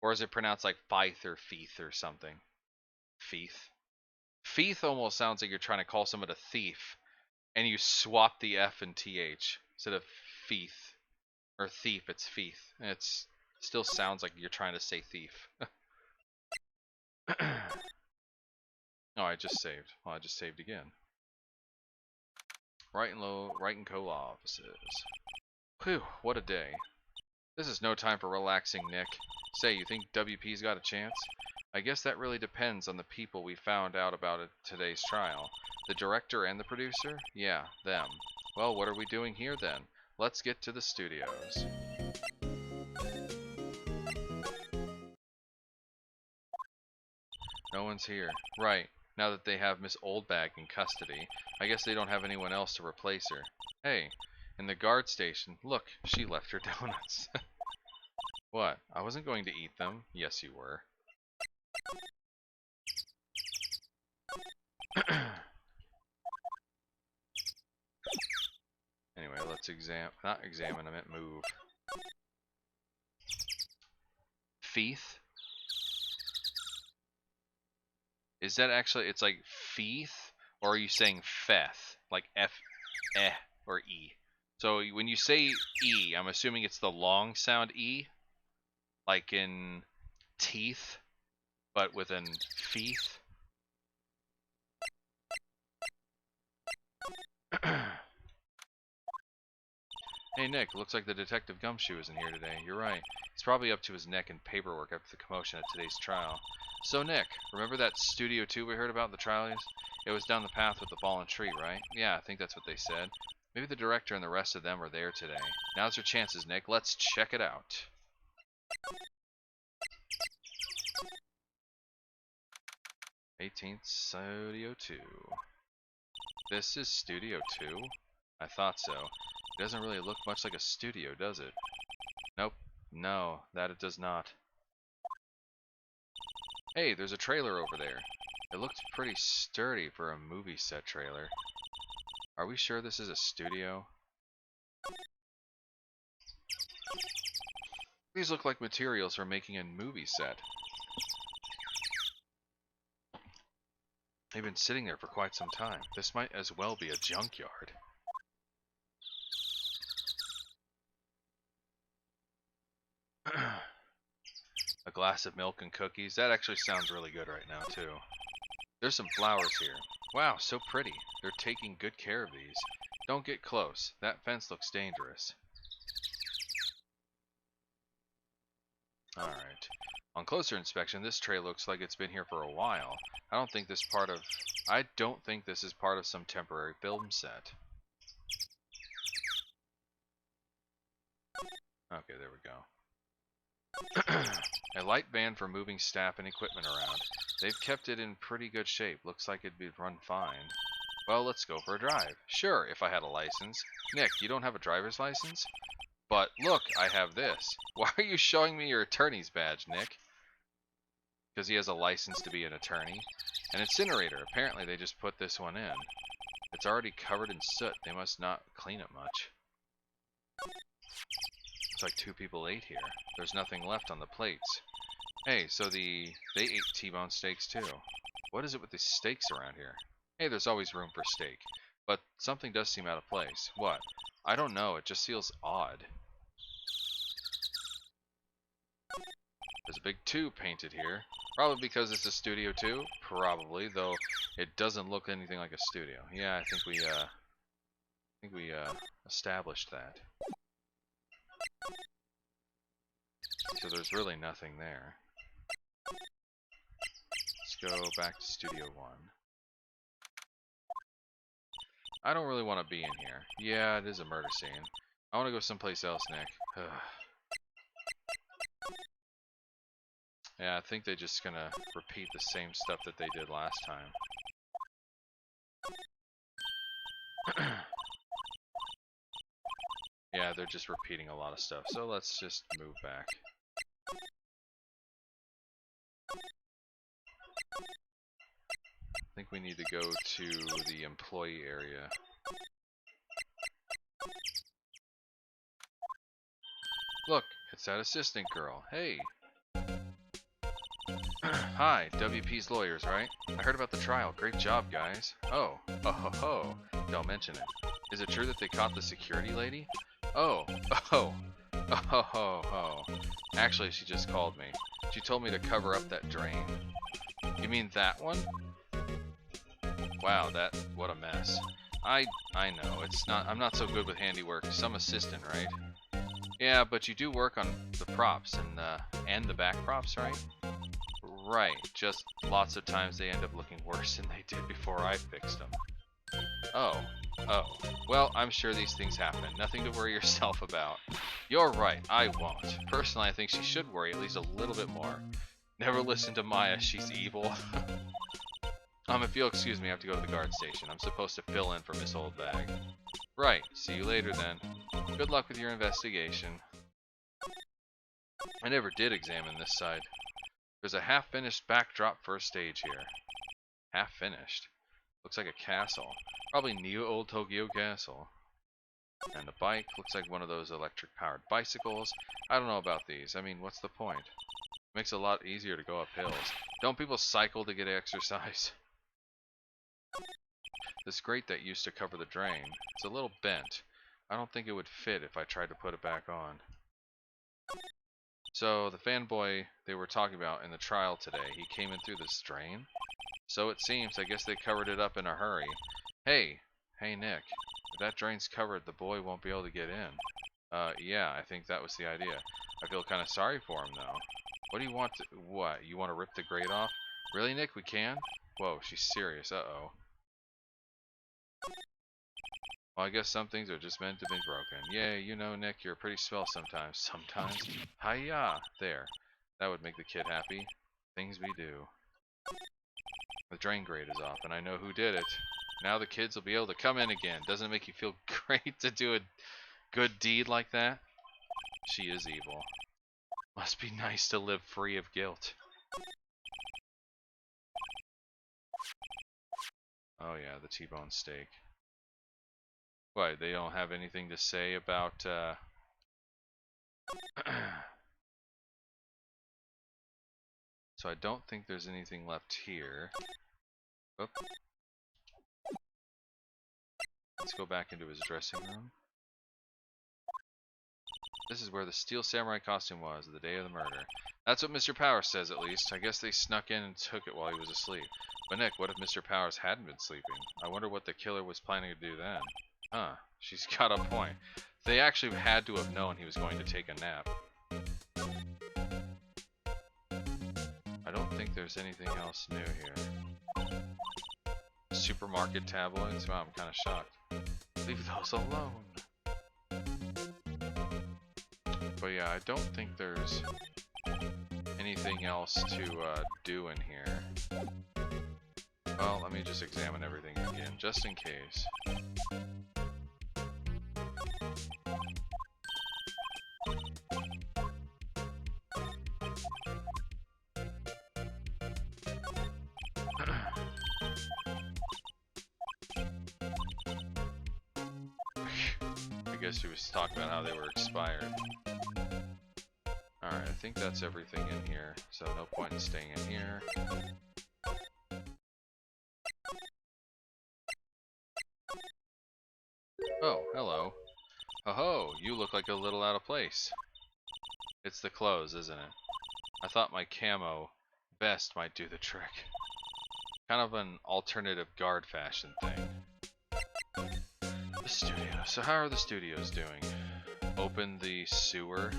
Or is it pronounced like Feith or Feith or something? Feith. Feith almost sounds like you're trying to call someone a thief, and you swap the F and TH. Instead of Feith. Or thief, it's Feith. And it still sounds like you're trying to say thief. Oh, I just saved. Well, I just saved again. Wright and Co offices. Whew, what a day. This is no time for relaxing, Nick. Say, you think WP's got a chance? I guess that really depends on the people we found out about at today's trial. The director and the producer? Yeah, them. Well, what are we doing here then? Let's get to the studios. No one's here. Right. Now that they have Miss Oldbag in custody, I guess they don't have anyone else to replace her. Hey, in the guard station, look, she left her donuts. What? I wasn't going to eat them. Yes, you were. Anyway, let's not examine, I meant move. Feith? Is that actually, it's like Feith? Or are you saying Feth? Like F, eh, or E? So when you say E, I'm assuming it's the long sound E? Like in teeth, but with an Feith? Hey Nick, looks like the Detective Gumshoe isn't here today. You're right. He's probably up to his neck in paperwork after the commotion at today's trial. So Nick, remember that Studio 2 we heard about in the trials? It was down the path with the fallen tree, right? Yeah, I think that's what they said. Maybe the director and the rest of them are there today. Now's your chances, Nick. Let's check it out. '18th Studio 2. This is Studio 2? I thought so. It doesn't really look much like a studio, does it? Nope. No, that it does not. Hey, there's a trailer over there. It looks pretty sturdy for a movie set trailer. Are we sure this is a studio? These look like materials for making a movie set. They've been sitting there for quite some time. This might as well be a junkyard. A glass of milk and cookies. That actually sounds really good right now, too. There's some flowers here. Wow, so pretty. They're taking good care of these. Don't get close. That fence looks dangerous. Alright. On closer inspection, this tray looks like it's been here for a while. I don't think this is part of some temporary film set. Okay, there we go. A light van for moving staff and equipment around. They've kept it in pretty good shape. Looks like it'd be run fine. Well, let's go for a drive. Sure, if I had a license. Nick, you don't have a driver's license? But look, I have this. Why are you showing me your attorney's badge, Nick? Because he has a license to be an attorney. An incinerator. Apparently they just put this one in. It's already covered in soot. They must not clean it much. Looks like 2 people ate here. There's nothing left on the plates. Hey, so they ate T-bone steaks too. What is it with these steaks around here? Hey, there's always room for steak. But something does seem out of place. What? I don't know, it just feels odd. There's a big 2 painted here. Probably because it's a studio 2. Probably, though it doesn't look anything like a studio. Yeah, I think we established that. So there's really nothing there. Let's go back to Studio 1. I don't really want to be in here. Yeah, it is a murder scene. I want to go someplace else, Nick. Yeah, I think they're just gonna repeat the same stuff that they did last time. Yeah, they're just repeating a lot of stuff. So let's just move back. I think we need to go to the employee area. Look, it's that assistant girl. Hey. Hi, WP's lawyers, right? I heard about the trial. Great job, guys. Oh, ho ho ho. Don't mention it. Is it true that they caught the security lady? Oh, oh, oh ho ho ho. Actually, she just called me. She told me to cover up that drain. You mean that one? Wow, what a mess. I know, I'm not so good with handiwork. Some assistant, right? Yeah, but you do work on the props and the back props, right? Right, just lots of times they end up looking worse than they did before I fixed them. Oh, well, I'm sure these things happen. Nothing to worry yourself about. You're right, I won't. Personally, I think she should worry at least a little bit more. Never listen to Maya, she's evil. If you'll excuse me, I have to go to the guard station. I'm supposed to fill in for Miss Oldbag. Right, see you later then. Good luck with your investigation. I never did examine this side. There's a half-finished backdrop first stage here. Half-finished. Looks like a castle. Probably Neo Old Tokyo Castle. And the bike looks like one of those electric-powered bicycles. I don't know about these. I mean, what's the point? Makes it a lot easier to go up hills. Don't people cycle to get exercise? This grate that used to cover the drain. It's a little bent. I don't think it would fit if I tried to put it back on. So, the fanboy they were talking about in the trial today, he came in through this drain? So it seems. I guess they covered it up in a hurry. Hey, Nick. If that drain's covered, the boy won't be able to get in. Yeah, I think that was the idea. I feel kind of sorry for him, though. What do you want to... What? You want to rip the grate off? Really, Nick? We can? Whoa, she's serious. Uh-oh. Well, I guess some things are just meant to be broken. Yeah, you know, Nick, you're pretty swell sometimes. Sometimes. Hi-ya! There. That would make the kid happy. Things we do. The drain grate is off, and I know who did it. Now the kids will be able to come in again. Doesn't it make you feel great to do a good deed like that? She is evil. Must be nice to live free of guilt. Oh yeah, the T-bone steak. What, they don't have anything to say about, So I don't think there's anything left here. Oop. Let's go back into his dressing room. This is where the Steel Samurai costume was, the day of the murder. That's what Mr. Powers says, at least. I guess they snuck in and took it while he was asleep. But Nick, what if Mr. Powers hadn't been sleeping? I wonder what the killer was planning to do then. Huh, she's got a point. They actually had to have known he was going to take a nap. I don't think there's anything else new here. Supermarket tabloids? Wow, I'm kind of shocked. Leave those alone. But yeah, I don't think there's anything else to do in here. Well, let me just examine everything again, just in case. I guess she was talking about how they were expired. Alright, I think that's everything in here, so no point in staying in here. Oh, hello. Ho-ho, you look like a little out of place. It's the clothes, isn't it? I thought my camo vest might do the trick. Kind of an alternative guard fashion thing. The studio. So how are the studios doing? Open the sewer.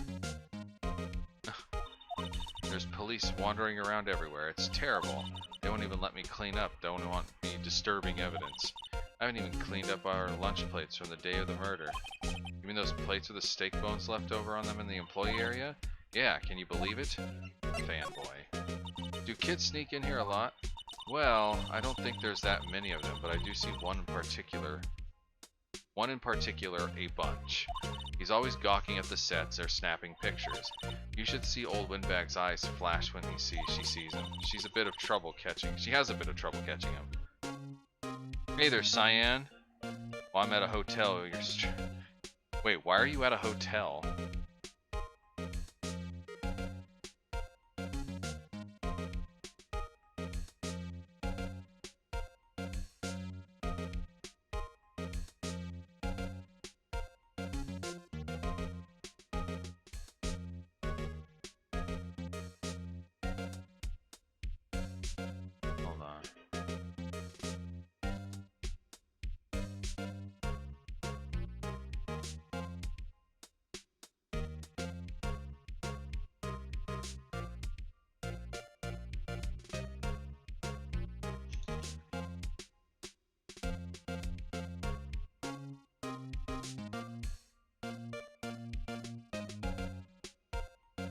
There's police wandering around everywhere. It's terrible. They won't even let me clean up. They don't want me disturbing evidence. I haven't even cleaned up our lunch plates from the day of the murder. You mean those plates with the steak bones left over on them in the employee area? Yeah, can you believe it? Fanboy. Do kids sneak in here a lot? Well, I don't think there's that many of them, but I do see one in particular. One in particular, a bunch. He's always gawking at the sets or snapping pictures. You should see old Windbag's eyes flash when she sees him. She has a bit of trouble catching him. Hey there, Cyan. Well, I'm at a hotel. Wait, why are you at a hotel?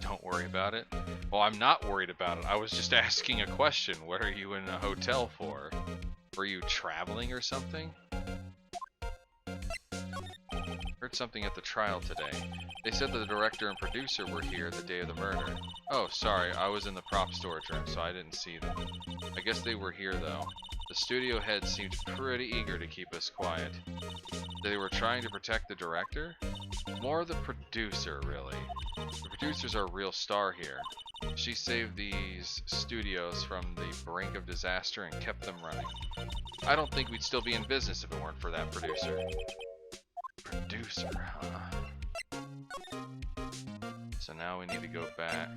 Don't worry about it. Well, I'm not worried about it. I was just asking a question. What are you in a hotel for? Were you traveling or something? Heard something at the trial today. They said that the director and producer were here the day of the murder. Oh, sorry, I was in the prop storage room, so I didn't see them. I guess they were here, though. The studio head seemed pretty eager to keep us quiet. They were trying to protect the director? More the producer, really. The producer's our real star here. She saved these studios from the brink of disaster and kept them running. I don't think we'd still be in business if it weren't for that producer. Producer, huh? So now we need to go back.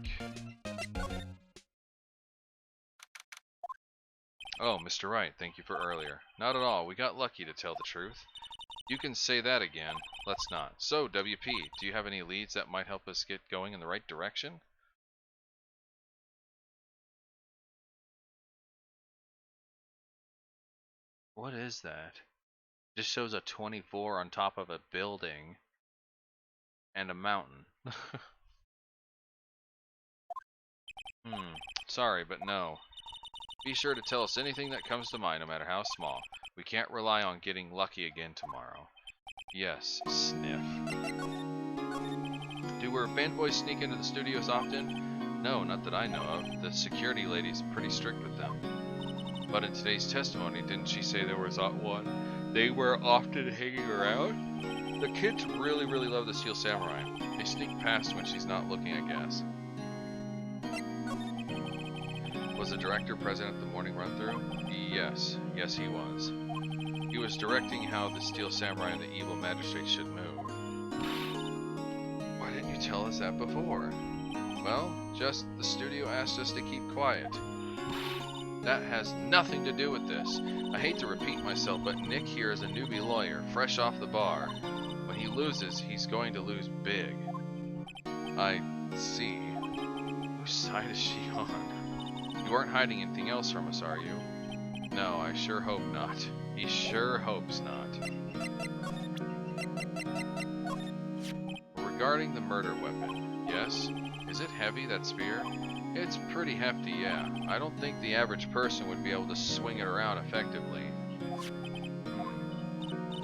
Oh, Mr. Wright, thank you for earlier. Not at all, we got lucky to tell the truth. You can say that again. Let's not. So, WP, do you have any leads that might help us get going in the right direction? What is that? Just shows a 24 on top of a building and a mountain. Sorry, but no. Be sure to tell us anything that comes to mind, no matter how small. We can't rely on getting lucky again tomorrow. Yes, sniff. Do our fanboys sneak into the studios often? No, not that I know of. The security lady's pretty strict with them. But in today's testimony, didn't she say there was one? They were often hanging around? The kids really love the Steel Samurai. They sneak past when she's not looking, I guess. Was the director present at the morning run-through? Yes. Yes, he was. He was directing how the Steel Samurai and the evil magistrate should move. Why didn't you tell us that before? Well, just the studio asked us to keep quiet. That has nothing to do with this. I hate to repeat myself, but Nick here is a newbie lawyer, fresh off the bar. When he loses, he's going to lose big. I see. Whose side is she on? You aren't hiding anything else from us, are you? No, I sure hope not. He sure hopes not. Regarding the murder weapon, yes? Is it heavy, that spear? It's pretty hefty, yeah. I don't think the average person would be able to swing it around effectively.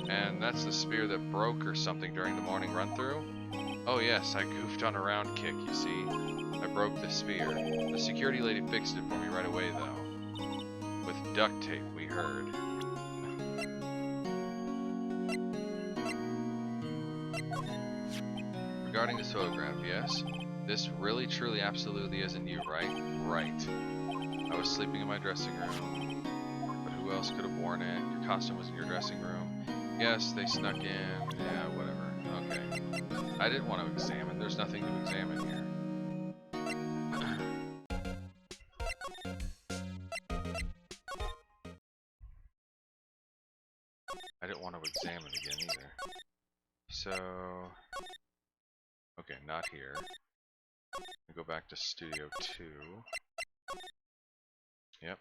And that's the spear that broke or something during the morning run-through? Oh yes, I goofed on a round kick, you see. I broke the spear. The security lady fixed it for me right away, though. With duct tape, we heard. Regarding this photograph, yes? This really, truly, absolutely isn't you, right? Right. I was sleeping in my dressing room. But who else could have worn it? Your costume was in your dressing room. Yes, they snuck in. Yeah, whatever. Okay. I didn't want to examine. There's nothing to examine here. I didn't want to examine again either. So... okay, not here. Go back to Studio 2. Yep.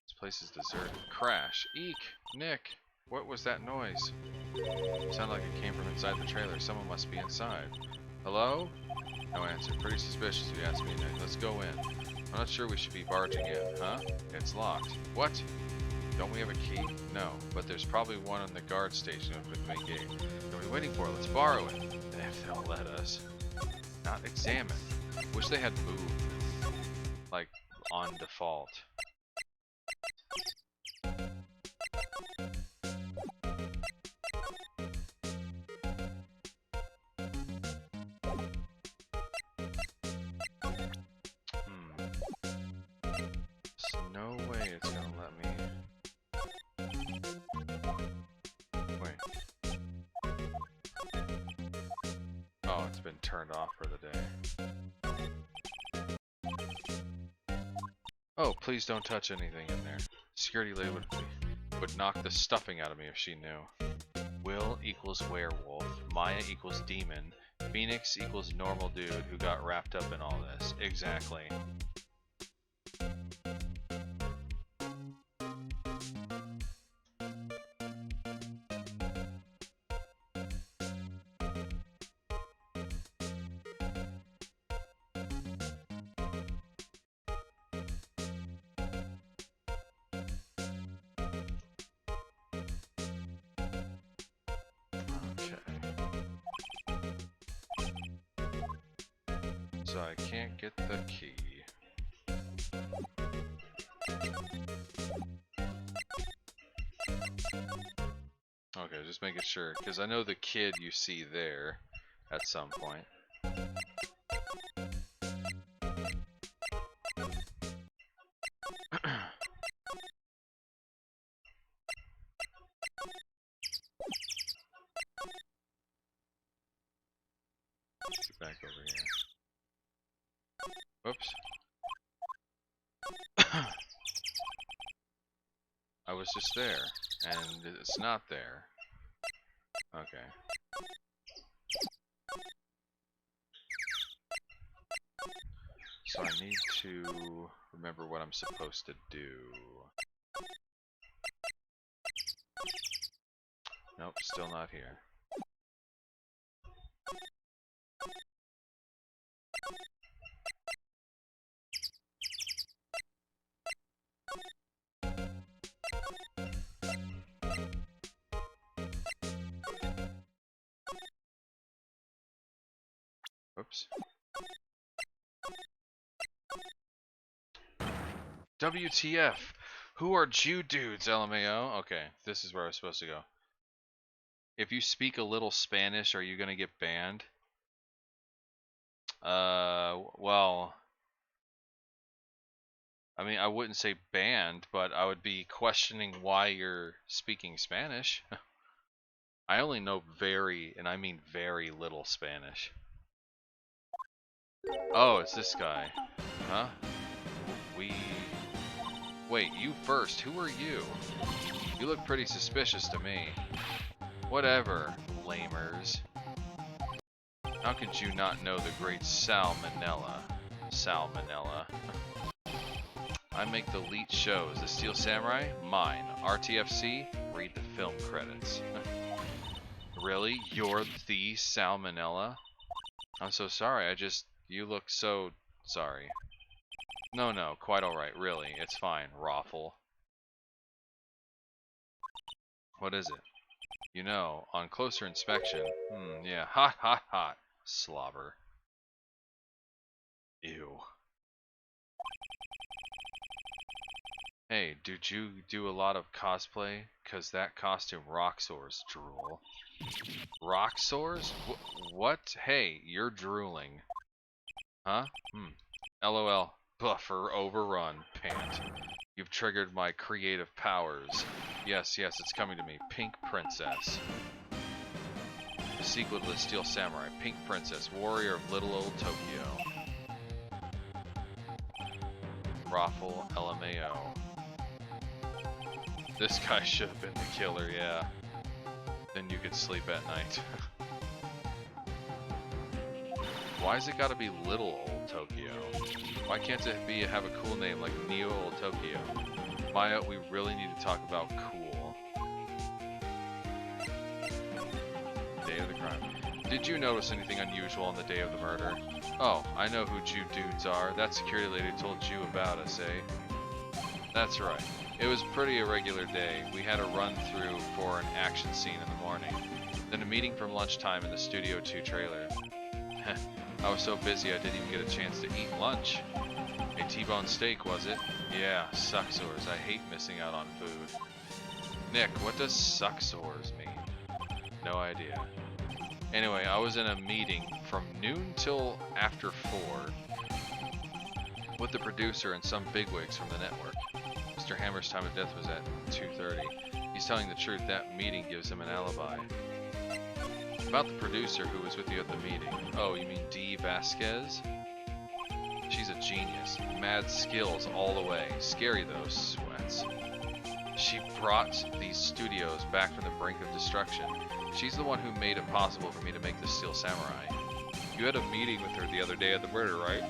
This place is deserted. Crash! Eek! Nick! What was that noise? It sounded like it came from inside the trailer. Someone must be inside. Hello? No answer. Pretty suspicious if you ask me, Nick. Let's go in. I'm not sure we should be barging in, huh? It's locked. What? Don't we have a key? No, but there's probably one on the guard station with the main gate. What are we waiting for? Let's borrow it. If they'll let us. Not examine. Wish they had moved. Like, on default. There's no way it's gonna let me. Wait. Oh, it's been turned off for the day. Oh, please don't touch anything in there. Security lady would knock the stuffing out of me if she knew. Will equals werewolf. Maya equals demon. Phoenix equals normal dude who got wrapped up in all this. Exactly. So I can't get the key. Okay, just making sure, because I know the kid you see there at some point. Get back over here. Whoops. I was just there, and it's not there. Okay. So I need to remember what I'm supposed to do. Nope, still not here. Whoops. WTF! Who are Jew dudes, LMAO? Okay, this is where I was supposed to go. If you speak a little Spanish, are you gonna get banned? Well... I mean, I wouldn't say banned, but I would be questioning why you're speaking Spanish. I only know very, and I mean very little Spanish. Oh, it's this guy. Huh? We... Wait, you first. Who are you? You look pretty suspicious to me. Whatever, lamers. How could you not know the great Salmonella? Salmonella. I make the elite shows. The Steel Samurai? Mine. RTFC? Read the film credits. Really? You're the Salmonella? I'm so sorry. You look so sorry. No, quite alright. Really. It's fine. Raffle. What is it? You know, on closer inspection. Yeah. Hot. Slobber. Ew. Hey, did you do a lot of cosplay? 'Cause that costume rock sores, drool. Rock sores? What? Hey, you're drooling. Huh? LOL. Buffer overrun. Pant. You've triggered my creative powers. Yes, it's coming to me. Pink Princess. The sequel to the Steel Samurai. Pink Princess. Warrior of Little Old Tokyo. Raffle LMAO. This guy should have been the killer, yeah. Then you could sleep at night. Why's it gotta be Little Old Tokyo? Why can't it have a cool name like Neo Old Tokyo? Maya, we really need to talk about cool. Day of the crime. Did you notice anything unusual on the day of the murder? Oh, I know who Jew dudes are. That security lady told you about us, eh? That's right. It was a pretty irregular day. We had a run through for an action scene in the morning. Then a meeting from lunchtime in the Studio 2 trailer. I was so busy I didn't even get a chance to eat lunch. A T-bone steak, was it? Yeah, suck sores. I hate missing out on food. Nick, what does suck sores mean? No idea. Anyway, I was in a meeting from noon till after 4 with the producer and some bigwigs from the network. Mr. Hammer's time of death was at 2:30. He's telling the truth. That meeting gives him an alibi. About the producer who was with you at the meeting. Oh, you mean Dee Vasquez? She's a genius. Mad skills all the way. Scary though, sweats. She brought these studios back from the brink of destruction. She's the one who made it possible for me to make the Steel Samurai. You had a meeting with her the other day at the murder, right?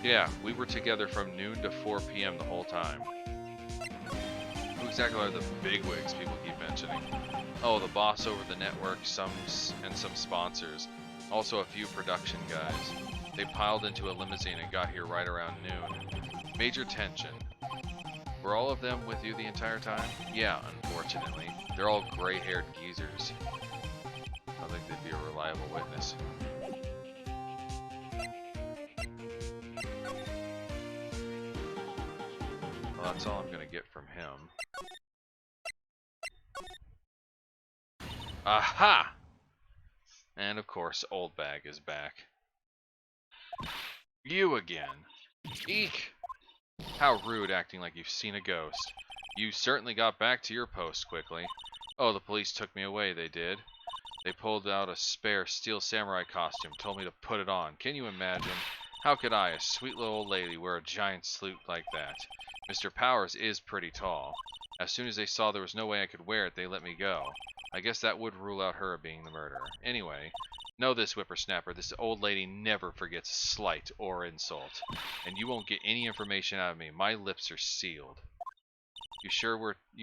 Yeah, we were together from noon to 4 p.m. the whole time. Who exactly are the bigwigs people keep mentioning? Oh, the boss over the network, some sponsors. Also a few production guys. They piled into a limousine and got here right around noon. Major tension. Were all of them with you the entire time? Yeah, unfortunately. They're all gray-haired geezers. I think they'd be a reliable witness. Well, that's all I'm gonna get from him. Aha! And of course, Old Bag is back. You again. Eek! How rude, acting like you've seen a ghost. You certainly got back to your post quickly. Oh, the police took me away, they did. They pulled out a spare Steel Samurai costume, told me to put it on. Can you imagine? How could I, a sweet little old lady, wear a giant suit like that? Mr. Powers is pretty tall. As soon as they saw there was no way I could wear it, they let me go. I guess that would rule out her being the murderer. Anyway, know this, whippersnapper, this old lady never forgets a slight or insult. And you won't get any information out of me. My lips are sealed. You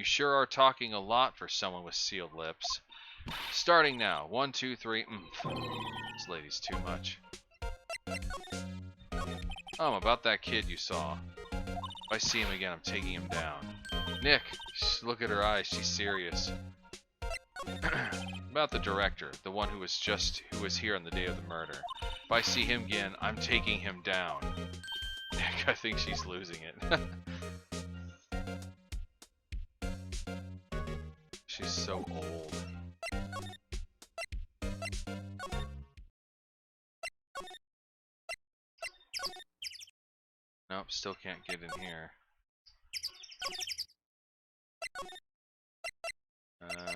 sure are talking a lot for someone with sealed lips. Starting now. 1, 2, 3. This lady's too much. About that kid you saw. If I see him again, I'm taking him down. Nick, look at her eyes. She's serious. About the director, the one who was here on the day of the murder. If I see him again, I'm taking him down. Nick, I think she's losing it. She's so old. Nope, still can't get in here.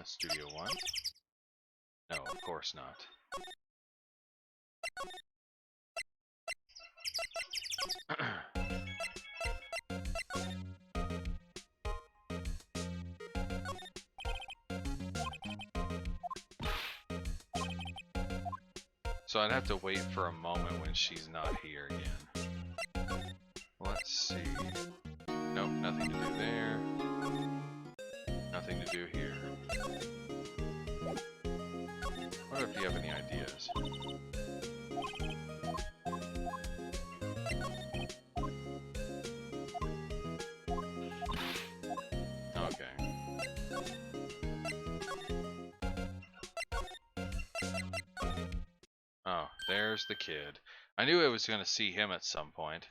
Studio One? No, of course not. So I'd have to wait for a moment when she's not here again. Let's see. Nope, nothing to do there. Nothing to do here. I wonder if you have any ideas. Okay. Oh, there's the kid. I knew I was going to see him at some point.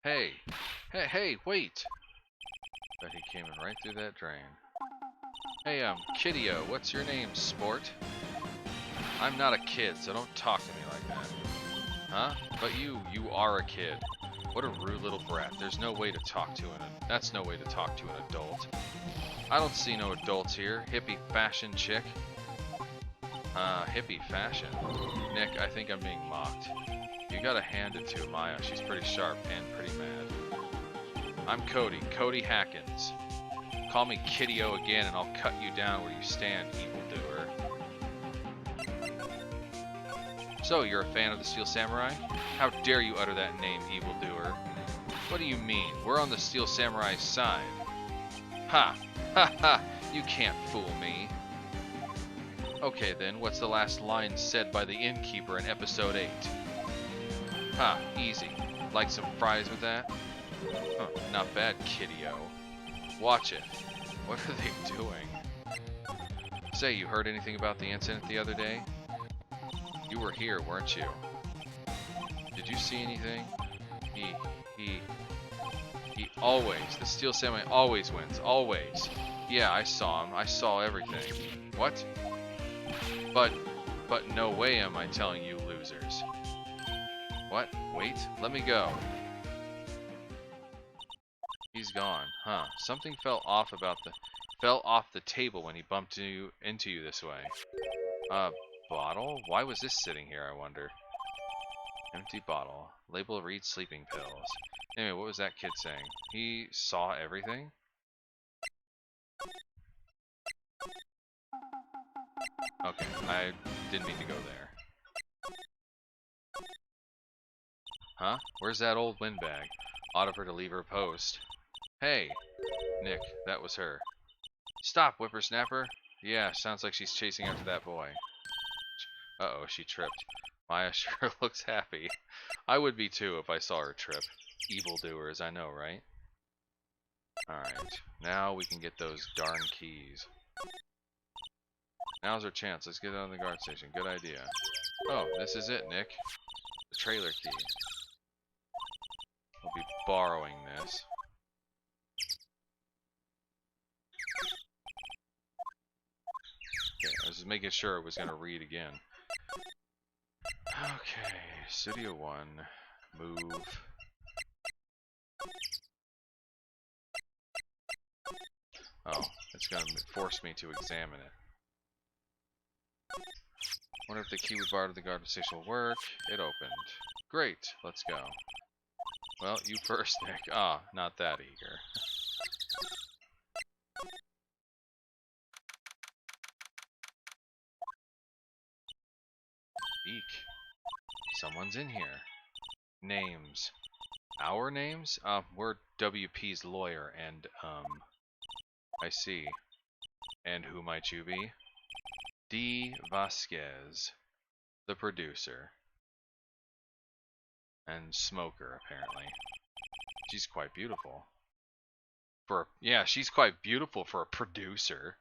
Hey! Hey, wait! Bet he came in right through that drain. Hey, Kiddio, what's your name, sport? I'm not a kid, so don't talk to me like that. Huh? But you are a kid. What a rude little brat. There's no way to talk to that's no way to talk to an adult. I don't see no adults here. Hippie fashion chick. Hippie fashion. Nick, I think I'm being mocked. You gotta hand it to Maya. She's pretty sharp and pretty mad. I'm Cody Hackins. Call me Kiddio again and I'll cut you down where you stand, evildoer. So, you're a fan of the Steel Samurai? How dare you utter that name, evildoer? What do you mean? We're on the Steel Samurai's side. Ha! Ha ha! You can't fool me. Okay then, what's the last line said by the innkeeper in episode 8? Ha, easy. Like some fries with that? Huh, not bad, Kiddio. Watch it. What are they doing? Say, you heard anything about the incident the other day? You were here, weren't you? Did you see anything? He always, the Steel Samurai always wins, always. Yeah, I saw him. I saw everything. What? But no way am I telling you losers. What? Wait, let me go. He's gone, huh? Something fell off the table when he bumped into you this way. Bottle? Why was this sitting here, I wonder? Empty bottle. Label reads sleeping pills. Anyway, what was that kid saying? He saw everything? Okay, I didn't mean to go there. Huh? Where's that old windbag? Ought of her to leave her post. Hey! Nick, that was her. Stop, whippersnapper! Yeah, sounds like she's chasing after that boy. Uh-oh, she tripped. Maya sure looks happy. I would be too if I saw her trip. Evildoers, I know, right? Alright, now we can get those darn keys. Now's our chance. Let's get on the guard station. Good idea. Oh, this is it, Nick. The trailer key. We'll be borrowing this. Okay, I was just making sure it was going to read again. Okay, Studio One. Move. Oh, it's going to force me to examine it. Wonder if the key we borrowed at the guard station will work. It opened. Great, let's go. Well, you first, Nick. Ah, not that eager. Eek. Someone's in here. Names. Our names? We're WP's lawyer, and, I see. And who might you be? D. Vasquez, the producer. And smoker, apparently. She's quite beautiful. Yeah, she's quite beautiful for a producer.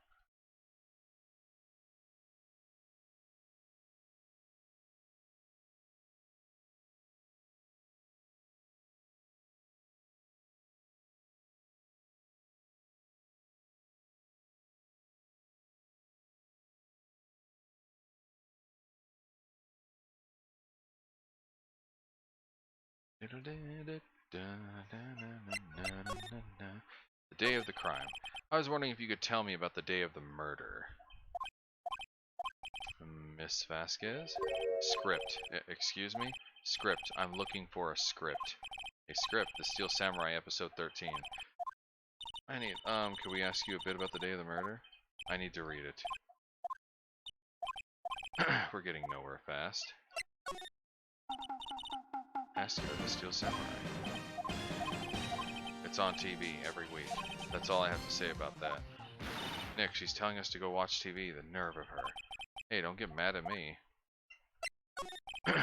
The day of the crime. I was wondering if you could tell me about the day of the murder. Miss Vasquez? Script. Excuse me? Script. I'm looking for a script. A script. The Steel Samurai, episode 13. I need, could we ask you a bit about the day of the murder? I need to read it. We're getting nowhere fast. Ask you about the Steel Samurai. It's on TV every week. That's all I have to say about that. Nick, she's telling us to go watch TV. The nerve of her. Hey, don't get mad at me.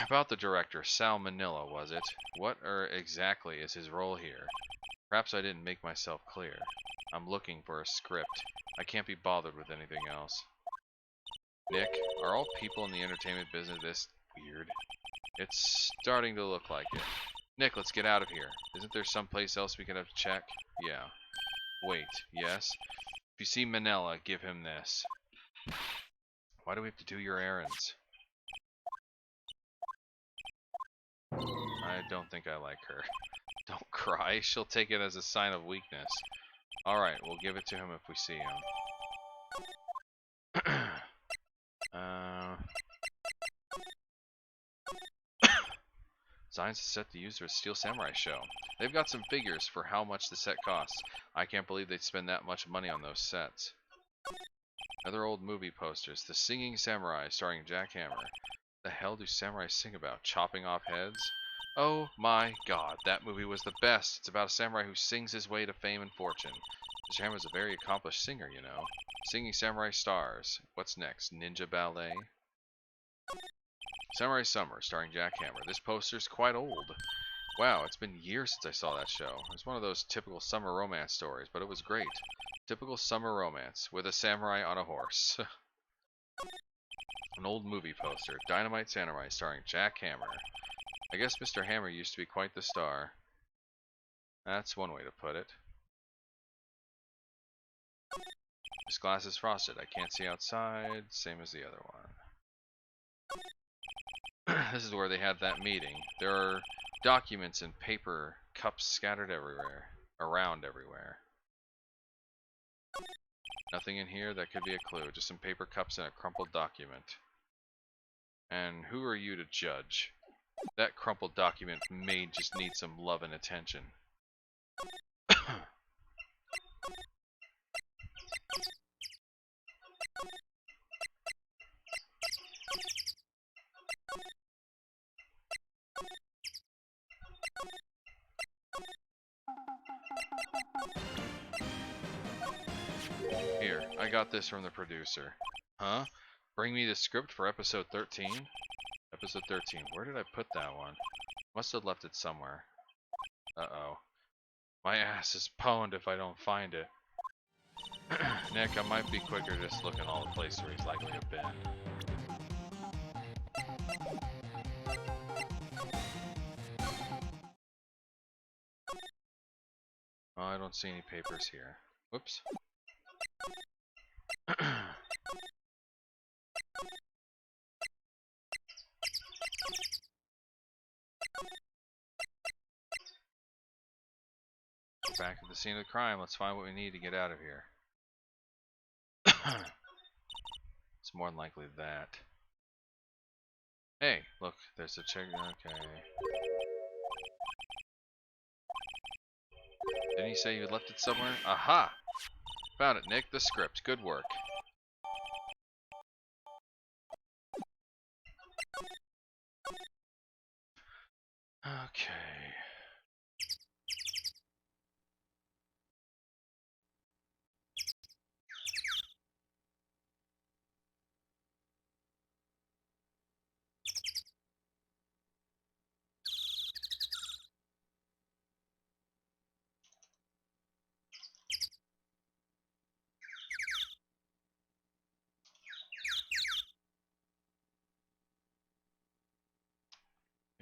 About the director, Sal Manila, was it? What exactly is his role here? Perhaps I didn't make myself clear. I'm looking for a script. I can't be bothered with anything else. Nick, are all people in the entertainment business this weird? It's starting to look like it. Nick, let's get out of here. Isn't there someplace else we could have to check? Yeah. Wait, yes? If you see Manila, give him this. Why do we have to do your errands? I don't think I like her. Don't cry. She'll take it as a sign of weakness. Alright, we'll give it to him if we see him. Designs to set the user a Steel Samurai show. They've got some figures for how much the set costs. I can't believe they'd spend that much money on those sets. Other old movie posters. The Singing Samurai starring Jack Hammer. The hell do samurais sing about? Chopping off heads? Oh my god, that movie was the best. It's about a samurai who sings his way to fame and fortune. Mr. Hammer's a very accomplished singer, you know. Singing Samurai stars. What's next? Ninja Ballet? Samurai Summer, starring Jack Hammer. This poster's quite old. Wow, it's been years since I saw that show. It was one of those typical summer romance stories, but it was great. Typical summer romance, with a samurai on a horse. An old movie poster. Dynamite Samurai, starring Jack Hammer. I guess Mr. Hammer used to be quite the star. That's one way to put it. This glass is frosted. I can't see outside. Same as the other one. This is where they had that meeting. There are documents and paper cups scattered everywhere. Around everywhere. Nothing in here that could be a clue. Just some paper cups and a crumpled document. And who are you to judge? That crumpled document may just need some love and attention. Here, I got this from the producer. Huh? Bring me the script for episode 13? Episode 13. Where did I put that one? Must have left it somewhere. Uh-oh. My ass is pwned if I don't find it. Nick, I might be quicker just looking all the places where he's likely to have been. Oh, I don't see any papers here. Whoops. Back at the scene of the crime. Let's find what we need to get out of here. It's more than likely that. Hey, look, there's a check. Okay. Didn't he say you left it somewhere? Aha! Found it, Nick. The script. Good work. Okay.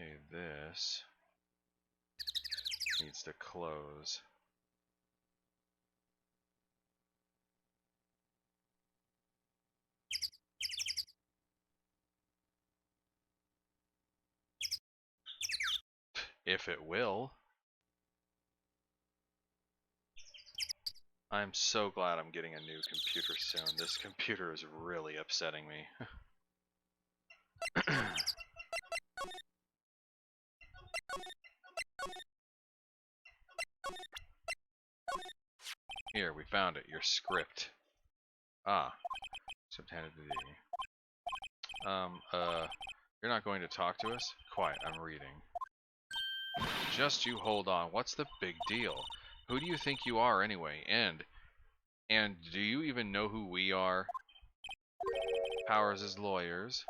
Okay, this needs to close. If it will. I'm so glad I'm getting a new computer soon. This computer is really upsetting me. Here, we found it. Your script. Ah. Subhanded to the... You're not going to talk to us? Quiet, I'm reading. Just you hold on. What's the big deal? Who do you think you are anyway? And do you even know who we are? Powers as lawyers.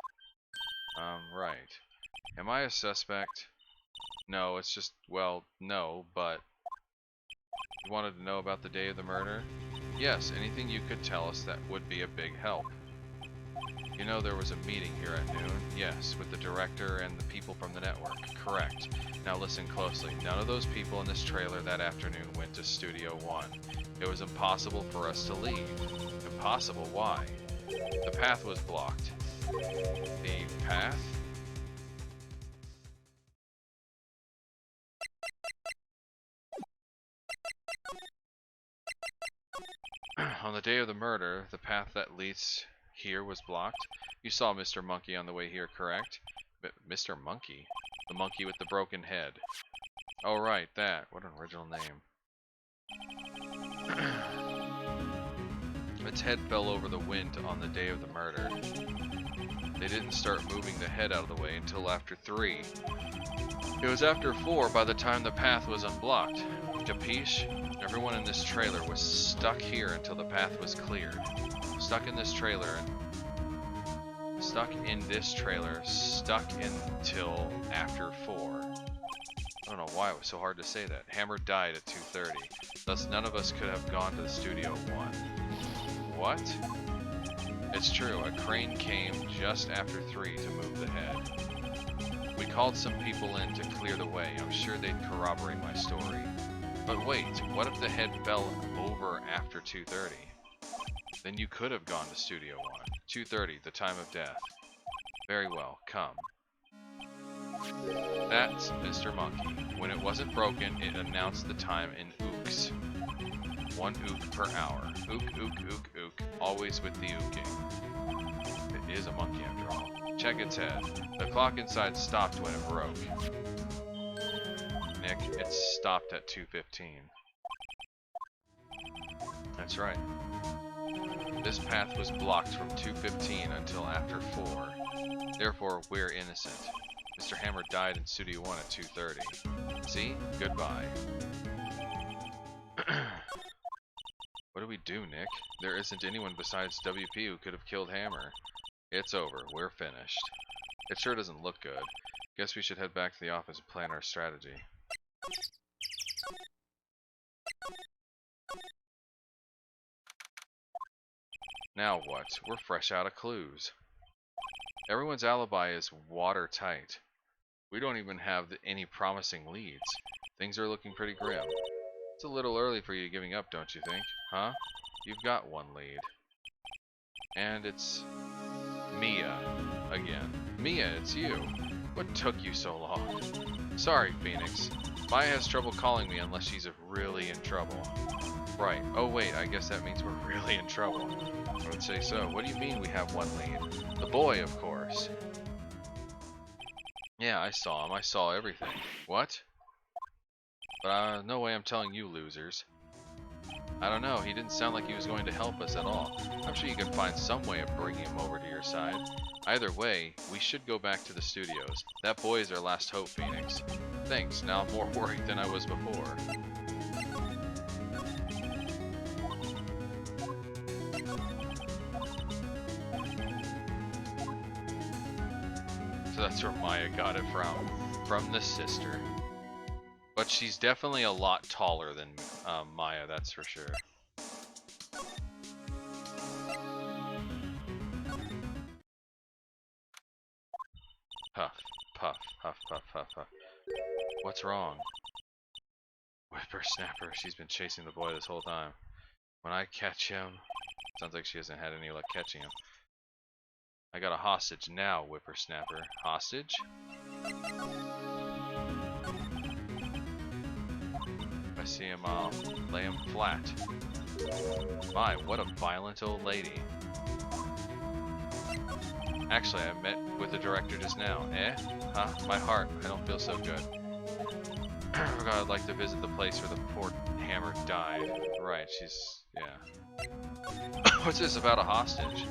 Right. Am I a suspect? No, it's just, well, no, but... You wanted to know about the day of the murder? Yes, anything you could tell us that would be a big help. You know there was a meeting here at noon? Yes, with the director and the people from the network. Correct. Now listen closely. None of those people in this trailer that afternoon went to Studio One. It was impossible for us to leave. Impossible? Why? The path was blocked. The path? On the day of the murder, the path that leads here was blocked. You saw Mr. Monkey on the way here, correct? Mr. Monkey? The monkey with the broken head. Oh right, that. What an original name. Its head fell over the wind on the day of the murder. They didn't start moving the head out of the way until after 3. It was after 4 by the time the path was unblocked. Capiche? Everyone in this trailer was stuck here until the path was cleared. Stuck in this trailer until after 4. I don't know why it was so hard to say that. Hammer died at 2:30. Thus none of us could have gone to the Studio One. What? It's true, a crane came just after 3 to move the head. We called some people in to clear the way. I'm sure they'd corroborate my story. But wait, what if the head fell over after 2:30? Then you could have gone to Studio One. 2:30, the time of death. Very well, come. That's Mr. Monkey. When it wasn't broken, it announced the time in ooks. 1 ook per hour. Ook, ook, ook, ook. Always with the ooking. It is a monkey after all. Check its head. The clock inside stopped when it broke. Nick, it stopped at 2:15. That's right. This path was blocked from 2:15 until after 4. Therefore, we're innocent. Mr. Hammer died in Studio One at 2:30. See? Goodbye. What do we do, Nick? There isn't anyone besides WP who could have killed Hammer. It's over. We're finished. It sure doesn't look good. Guess we should head back to the office and plan our strategy. Now what? We're fresh out of clues. Everyone's alibi is watertight. We don't even have any promising leads. Things are looking pretty grim. It's a little early for you giving up, don't you think? Huh? You've got one lead. And it's... Mia. Again. Mia, it's you. What took you so long? Sorry, Phoenix. Maya has trouble calling me unless she's really in trouble. Right. Oh wait, I guess that means we're really in trouble. I would say so. What do you mean we have one lead? The boy, of course. Yeah, I saw him. I saw everything. What? But no way I'm telling you losers. I don't know, he didn't sound like he was going to help us at all. I'm sure you can find some way of bringing him over to your side. Either way, we should go back to the studios. That boy is our last hope, Phoenix. Thanks, now I'm more worried than I was before. So that's where Maya got it from the sister. But she's definitely a lot taller than Maya, that's for sure. Puff, puff, puff, puff, puff, puff. What's wrong? Whippersnapper, she's been chasing the boy this whole time. When I catch him... Sounds like she hasn't had any luck catching him. I got a hostage now, Whippersnapper. Hostage? I see him, I'll lay him flat. My, what a violent old lady. Actually, I met with the director just now. Eh? Huh? My heart. I don't feel so good. I'd like to visit the place where the poor Hammer died. Right, she's... yeah. What's this about a hostage?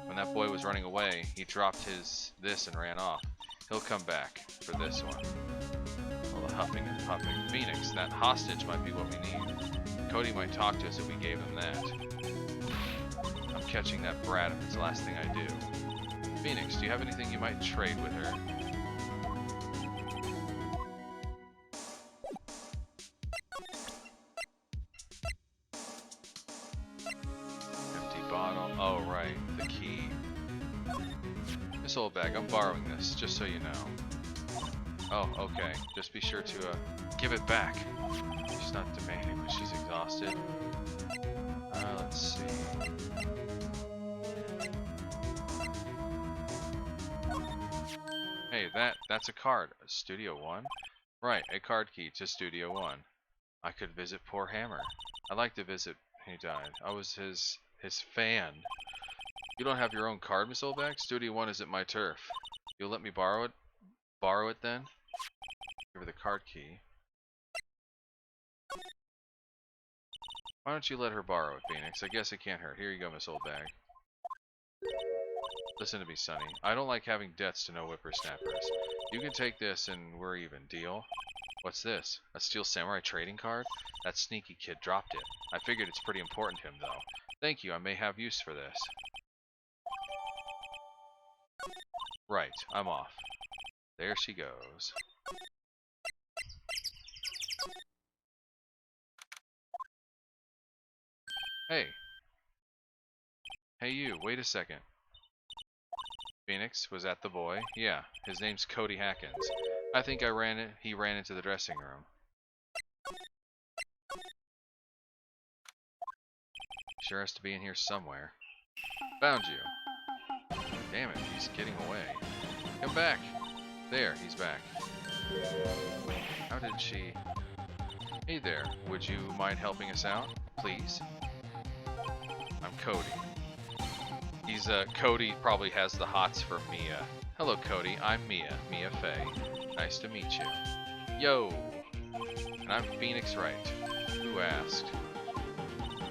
When that boy was running away, he dropped this and ran off. He'll come back for this one. All the huffing and puffing. Phoenix, that hostage might be what we need. Cody might talk to us if we gave him that. I'm catching that brat if it's the last thing I do. Phoenix, do you have anything you might trade with her? Empty bottle. Oh, right. The key. This old bag, I'm borrowing this, just so you know. Oh, okay. Just be sure to, give it back. She's not demanding, but she's exhausted. Let's see. Hey, that's a card. Studio 1? Right, a card key to Studio 1. I could visit poor Hammer. I'd like to visit. He died. I was his fan. You don't have your own card, Miss Oldback? Studio 1 isn't my turf. You'll let me borrow it? Borrow it then? Give her the card key. Why don't you let her borrow it, Phoenix? I guess it can't hurt. Here you go, Miss Oldbag. Listen to me, Sonny. I don't like having debts to no whippersnappers. You can take this and we're even. Deal? What's this? A Steel Samurai trading card? That sneaky kid dropped it. I figured it's pretty important to him, though. Thank you. I may have use for this. Right. I'm off. There she goes. Hey. Hey you, wait a second. Phoenix, was that the boy? Yeah, his name's Cody Hackins. I think he ran into the dressing room. Sure has to be in here somewhere. Found you. Damn it, he's getting away. Come back. There, he's back. How did she... Hey there, would you mind helping us out, please? I'm Cody. Cody probably has the hots for Mia. Hello, Cody. I'm Mia. Mia Fey. Nice to meet you. Yo! And I'm Phoenix Wright. Who asked?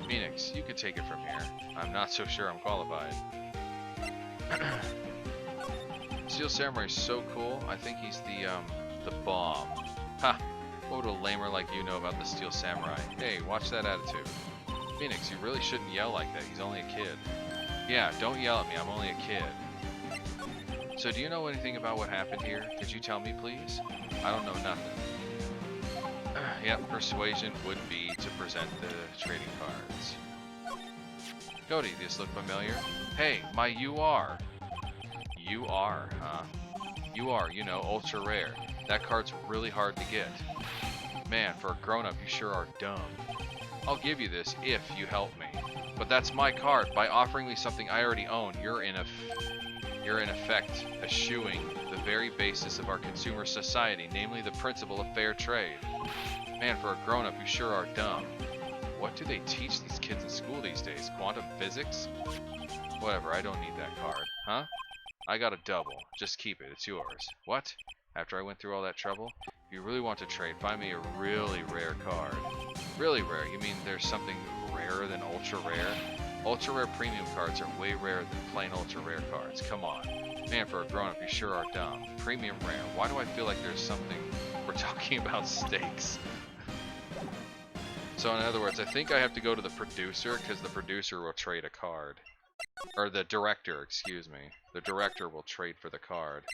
Phoenix, you could take it from here. I'm not so sure I'm qualified. Steel Samurai's so cool. I think he's the bomb. Ha! What would a lamer like you know about the Steel Samurai? Hey, watch that attitude. Phoenix, you really shouldn't yell like that. He's only a kid. Yeah, don't yell at me. I'm only a kid. So do you know anything about what happened here? Could you tell me, please? I don't know nothing. Yep, persuasion would be to present the trading cards. Cody, does this look familiar? Hey, my UR. UR, huh? UR, you know, ultra rare. That card's really hard to get. Man, for a grown-up, you sure are dumb. I'll give you this if you help me. But that's my card. By offering me something I already own, you're in effect eschewing the very basis of our consumer society, namely the principle of fair trade. Man, for a grown-up, you sure are dumb. What do they teach these kids in school these days? Quantum physics? Whatever, I don't need that card. Huh? I got a double. Just keep it. It's yours. What? After I went through all that trouble? If you really want to trade, find me a really rare card. Really rare? You mean there's something rarer than ultra rare? Ultra rare premium cards are way rarer than plain ultra rare cards. Come on. Man, for a grown-up, you sure are dumb. Premium rare. Why do I feel like there's something... We're talking about stakes. So in other words, I think I have to go to the producer, because the producer will trade a card. Or the director, excuse me. The director will trade for the card.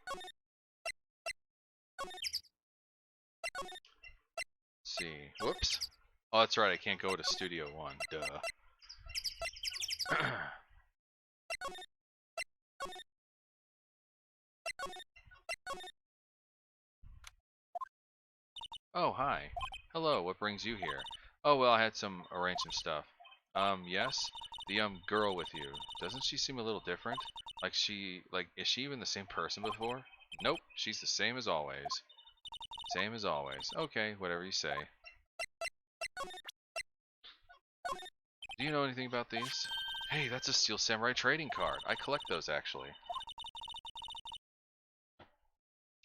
Let's see. Whoops. Oh, that's right, I can't go to Studio 1. Duh. Oh, hi. Hello, what brings you here? Oh, well, I had arrange some stuff. Yes? The, girl with you. Doesn't she seem a little different? Is she even the same person before? Nope, she's the same as always. Same as always. Okay, whatever you say. Do you know anything about these? Hey, that's a Steel Samurai trading card. I collect those, actually.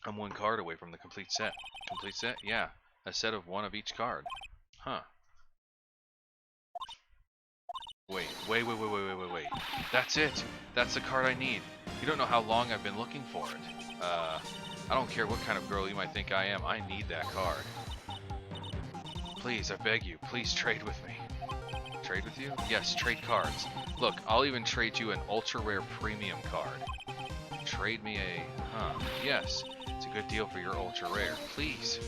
I'm one card away from the complete set. Complete set? Yeah. A set of one of each card. Huh. Wait. That's it! That's the card I need. You don't know how long I've been looking for it. I don't care what kind of girl you might think I am. I need that card. Please, I beg you, please trade with me. Trade with you? Yes, trade cards. Look, I'll even trade you an ultra rare premium card. Trade me a... Huh. Yes, it's a good deal for your ultra rare. Please.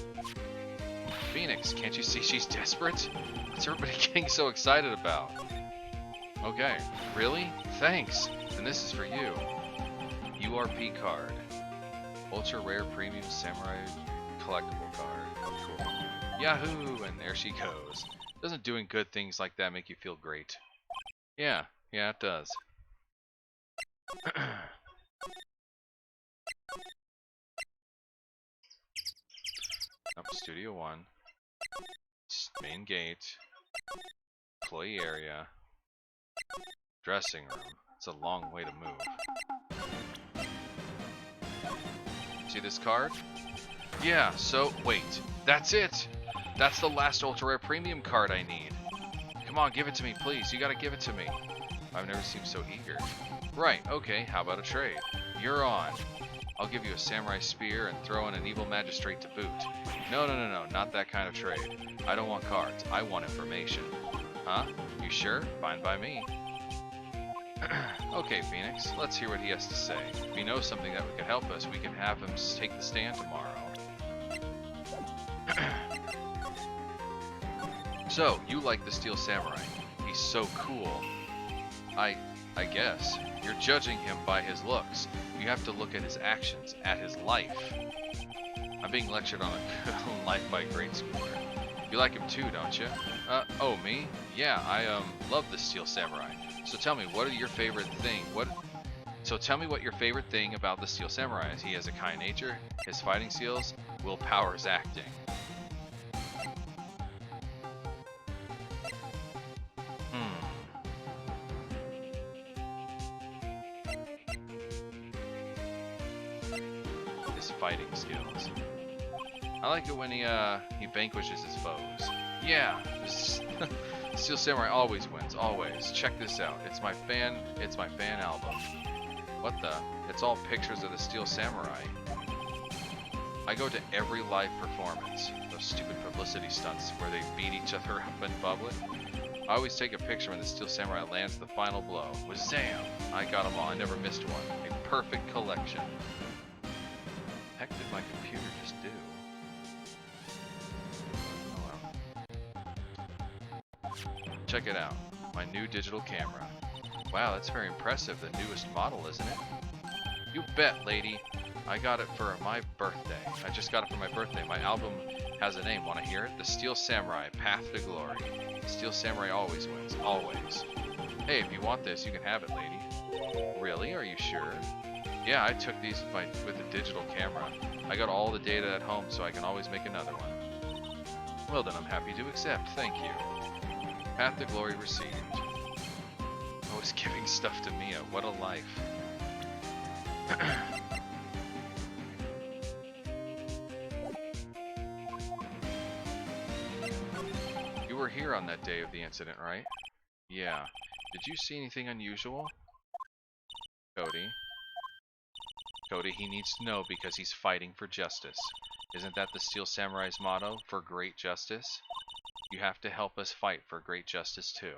Phoenix, can't you see she's desperate? What's everybody getting so excited about? Okay, really? Thanks. And this is for you. URP card. Ultra rare premium samurai collectible card. Cool. Yahoo! And there she goes. Doesn't doing good things like that make you feel great? Yeah, it does. Up Studio 1. Main gate. Employee area. Dressing room. It's a long way to move. See this card? Yeah, so, wait. That's it! That's the last ultra rare premium card I need. Come on, give it to me, please. You gotta give it to me. I've never seemed so eager. Right, okay, how about a trade? You're on. I'll give you a samurai spear and throw in an evil magistrate to boot. No, not that kind of trade. I don't want cards. I want information. Huh? You sure? Fine by me. Okay, Phoenix, let's hear what he has to say. If he knows something that could help us, we can have him take the stand tomorrow. So, you like the Steel Samurai. He's so cool. I guess. You're judging him by his looks. You have to look at his actions, at his life. I'm being lectured on a life by a grade schooler. You like him too, don't you? Oh, me? Yeah, I, love the Steel Samurai. So tell me, what are your favorite thing? Tell me what your favorite thing about the Steel Samurai is. He has a kind nature, his fighting skills, willpower is acting. His fighting skills. I like it when he vanquishes his foes. Yeah, Steel Samurai always wins, always. Check this out. It's my fan album. What the? It's all pictures of the Steel Samurai. I go to every live performance. Those stupid publicity stunts where they beat each other up in public. I always take a picture when the Steel Samurai lands the final blow. Wazam! I got them all. I never missed one. A perfect collection. Heck did my computer just do? Check it out, my new digital camera. Wow, that's very impressive, the newest model, isn't it? You bet, lady. I got it for my birthday. I just got it for my birthday. My album has a name, wanna hear it? The Steel Samurai, Path to Glory. The Steel Samurai always wins, always. Hey, if you want this, you can have it, lady. Really, are you sure? Yeah, I took these with a digital camera. I got all the data at home, so I can always make another one. Well then, I'm happy to accept, thank you. Path to Glory received. Always giving stuff to Mia. What a life. You were here on that day of the incident, right? Yeah. Did you see anything unusual? Cody, he needs to know because he's fighting for justice. Isn't that the Steel Samurai's motto? For great justice? You have to help us fight for great justice too.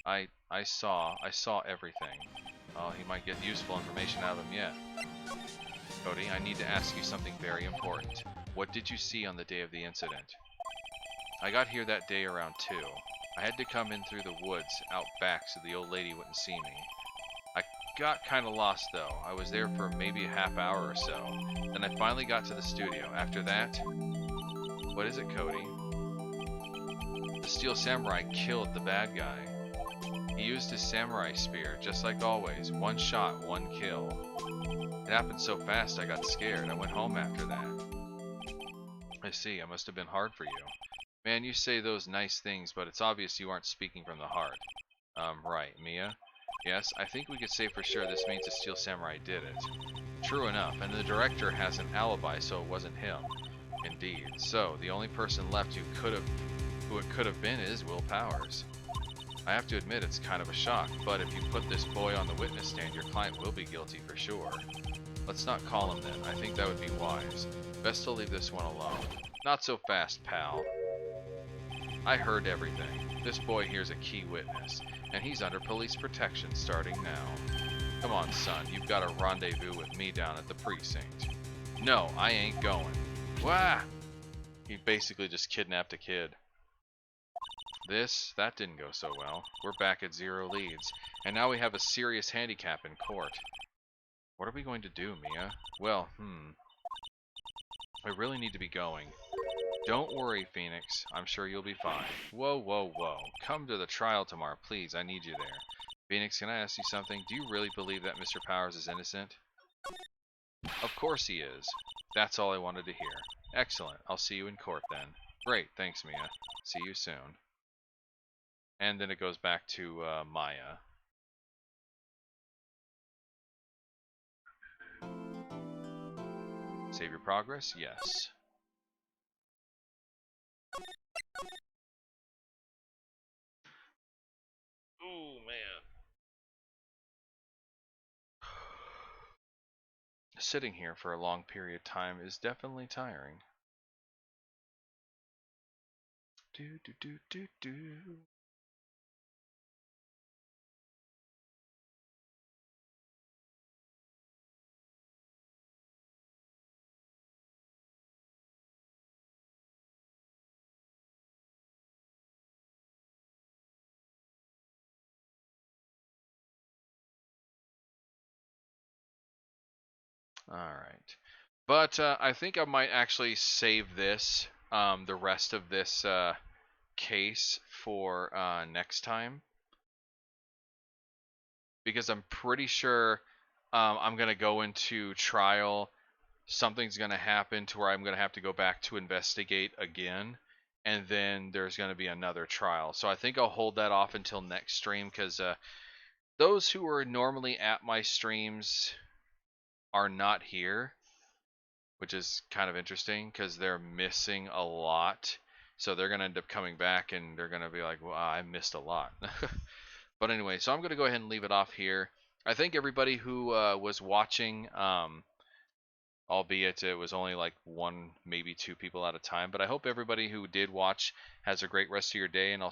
I saw everything. Oh, he might get useful information out of him yet. Cody, I need to ask you something very important. What did you see on the day of the incident? I got here that day around 2. I had to come in through the woods out back so the old lady wouldn't see me. I got kinda lost though. I was there for maybe a half hour or so. Then I finally got to the studio. After that... What is it, Cody? The Steel Samurai killed the bad guy. He used his samurai spear, just like always. One shot, one kill. It happened so fast I got scared. I went home after that. I see, it must have been hard for you. Man, you say those nice things, but it's obvious you aren't speaking from the heart. Right, Mia? Yes, I think we could say for sure this means the Steel Samurai did it. True enough, and the director has an alibi, so it wasn't him. Indeed. So, the only person left who it could have been is Will Powers. I have to admit it's kind of a shock, but if you put this boy on the witness stand, your client will be guilty for sure. Let's not call him then. I think that would be wise. Best to leave this one alone. Not so fast, pal. I heard everything. This boy here's a key witness, and he's under police protection starting now. Come on, son, you've got a rendezvous with me down at the precinct. No, I ain't going. Wah! He basically just kidnapped a kid. That didn't go so well. We're back at 0 leads, and now we have a serious handicap in court. What are we going to do, Mia? Well, I really need to be going. Don't worry, Phoenix. I'm sure you'll be fine. Whoa, whoa, whoa. Come to the trial tomorrow, please. I need you there. Phoenix, can I ask you something? Do you really believe that Mr. Powers is innocent? Of course he is. That's all I wanted to hear. Excellent. I'll see you in court then. Great. Thanks, Mia. See you soon. And then it goes back to Maya. Save your progress? Yes. Oh, man. Sitting here for a long period of time is definitely tiring. Do do do do do. Alright. But I think I might actually save this, the rest of this case for next time. Because I'm pretty sure I'm going to go into trial. Something's going to happen to where I'm going to have to go back to investigate again. And then there's going to be another trial. So I think I'll hold that off until next stream because those who are normally at my streams are not here, which is kind of interesting because they're missing a lot. So they're going to end up coming back and they're going to be like, well, I missed a lot. But anyway, so I'm going to go ahead and leave it off here. I think everybody who was watching, albeit it was only like 1, maybe 2 people at a time, but I hope everybody who did watch has a great rest of your day, and I'll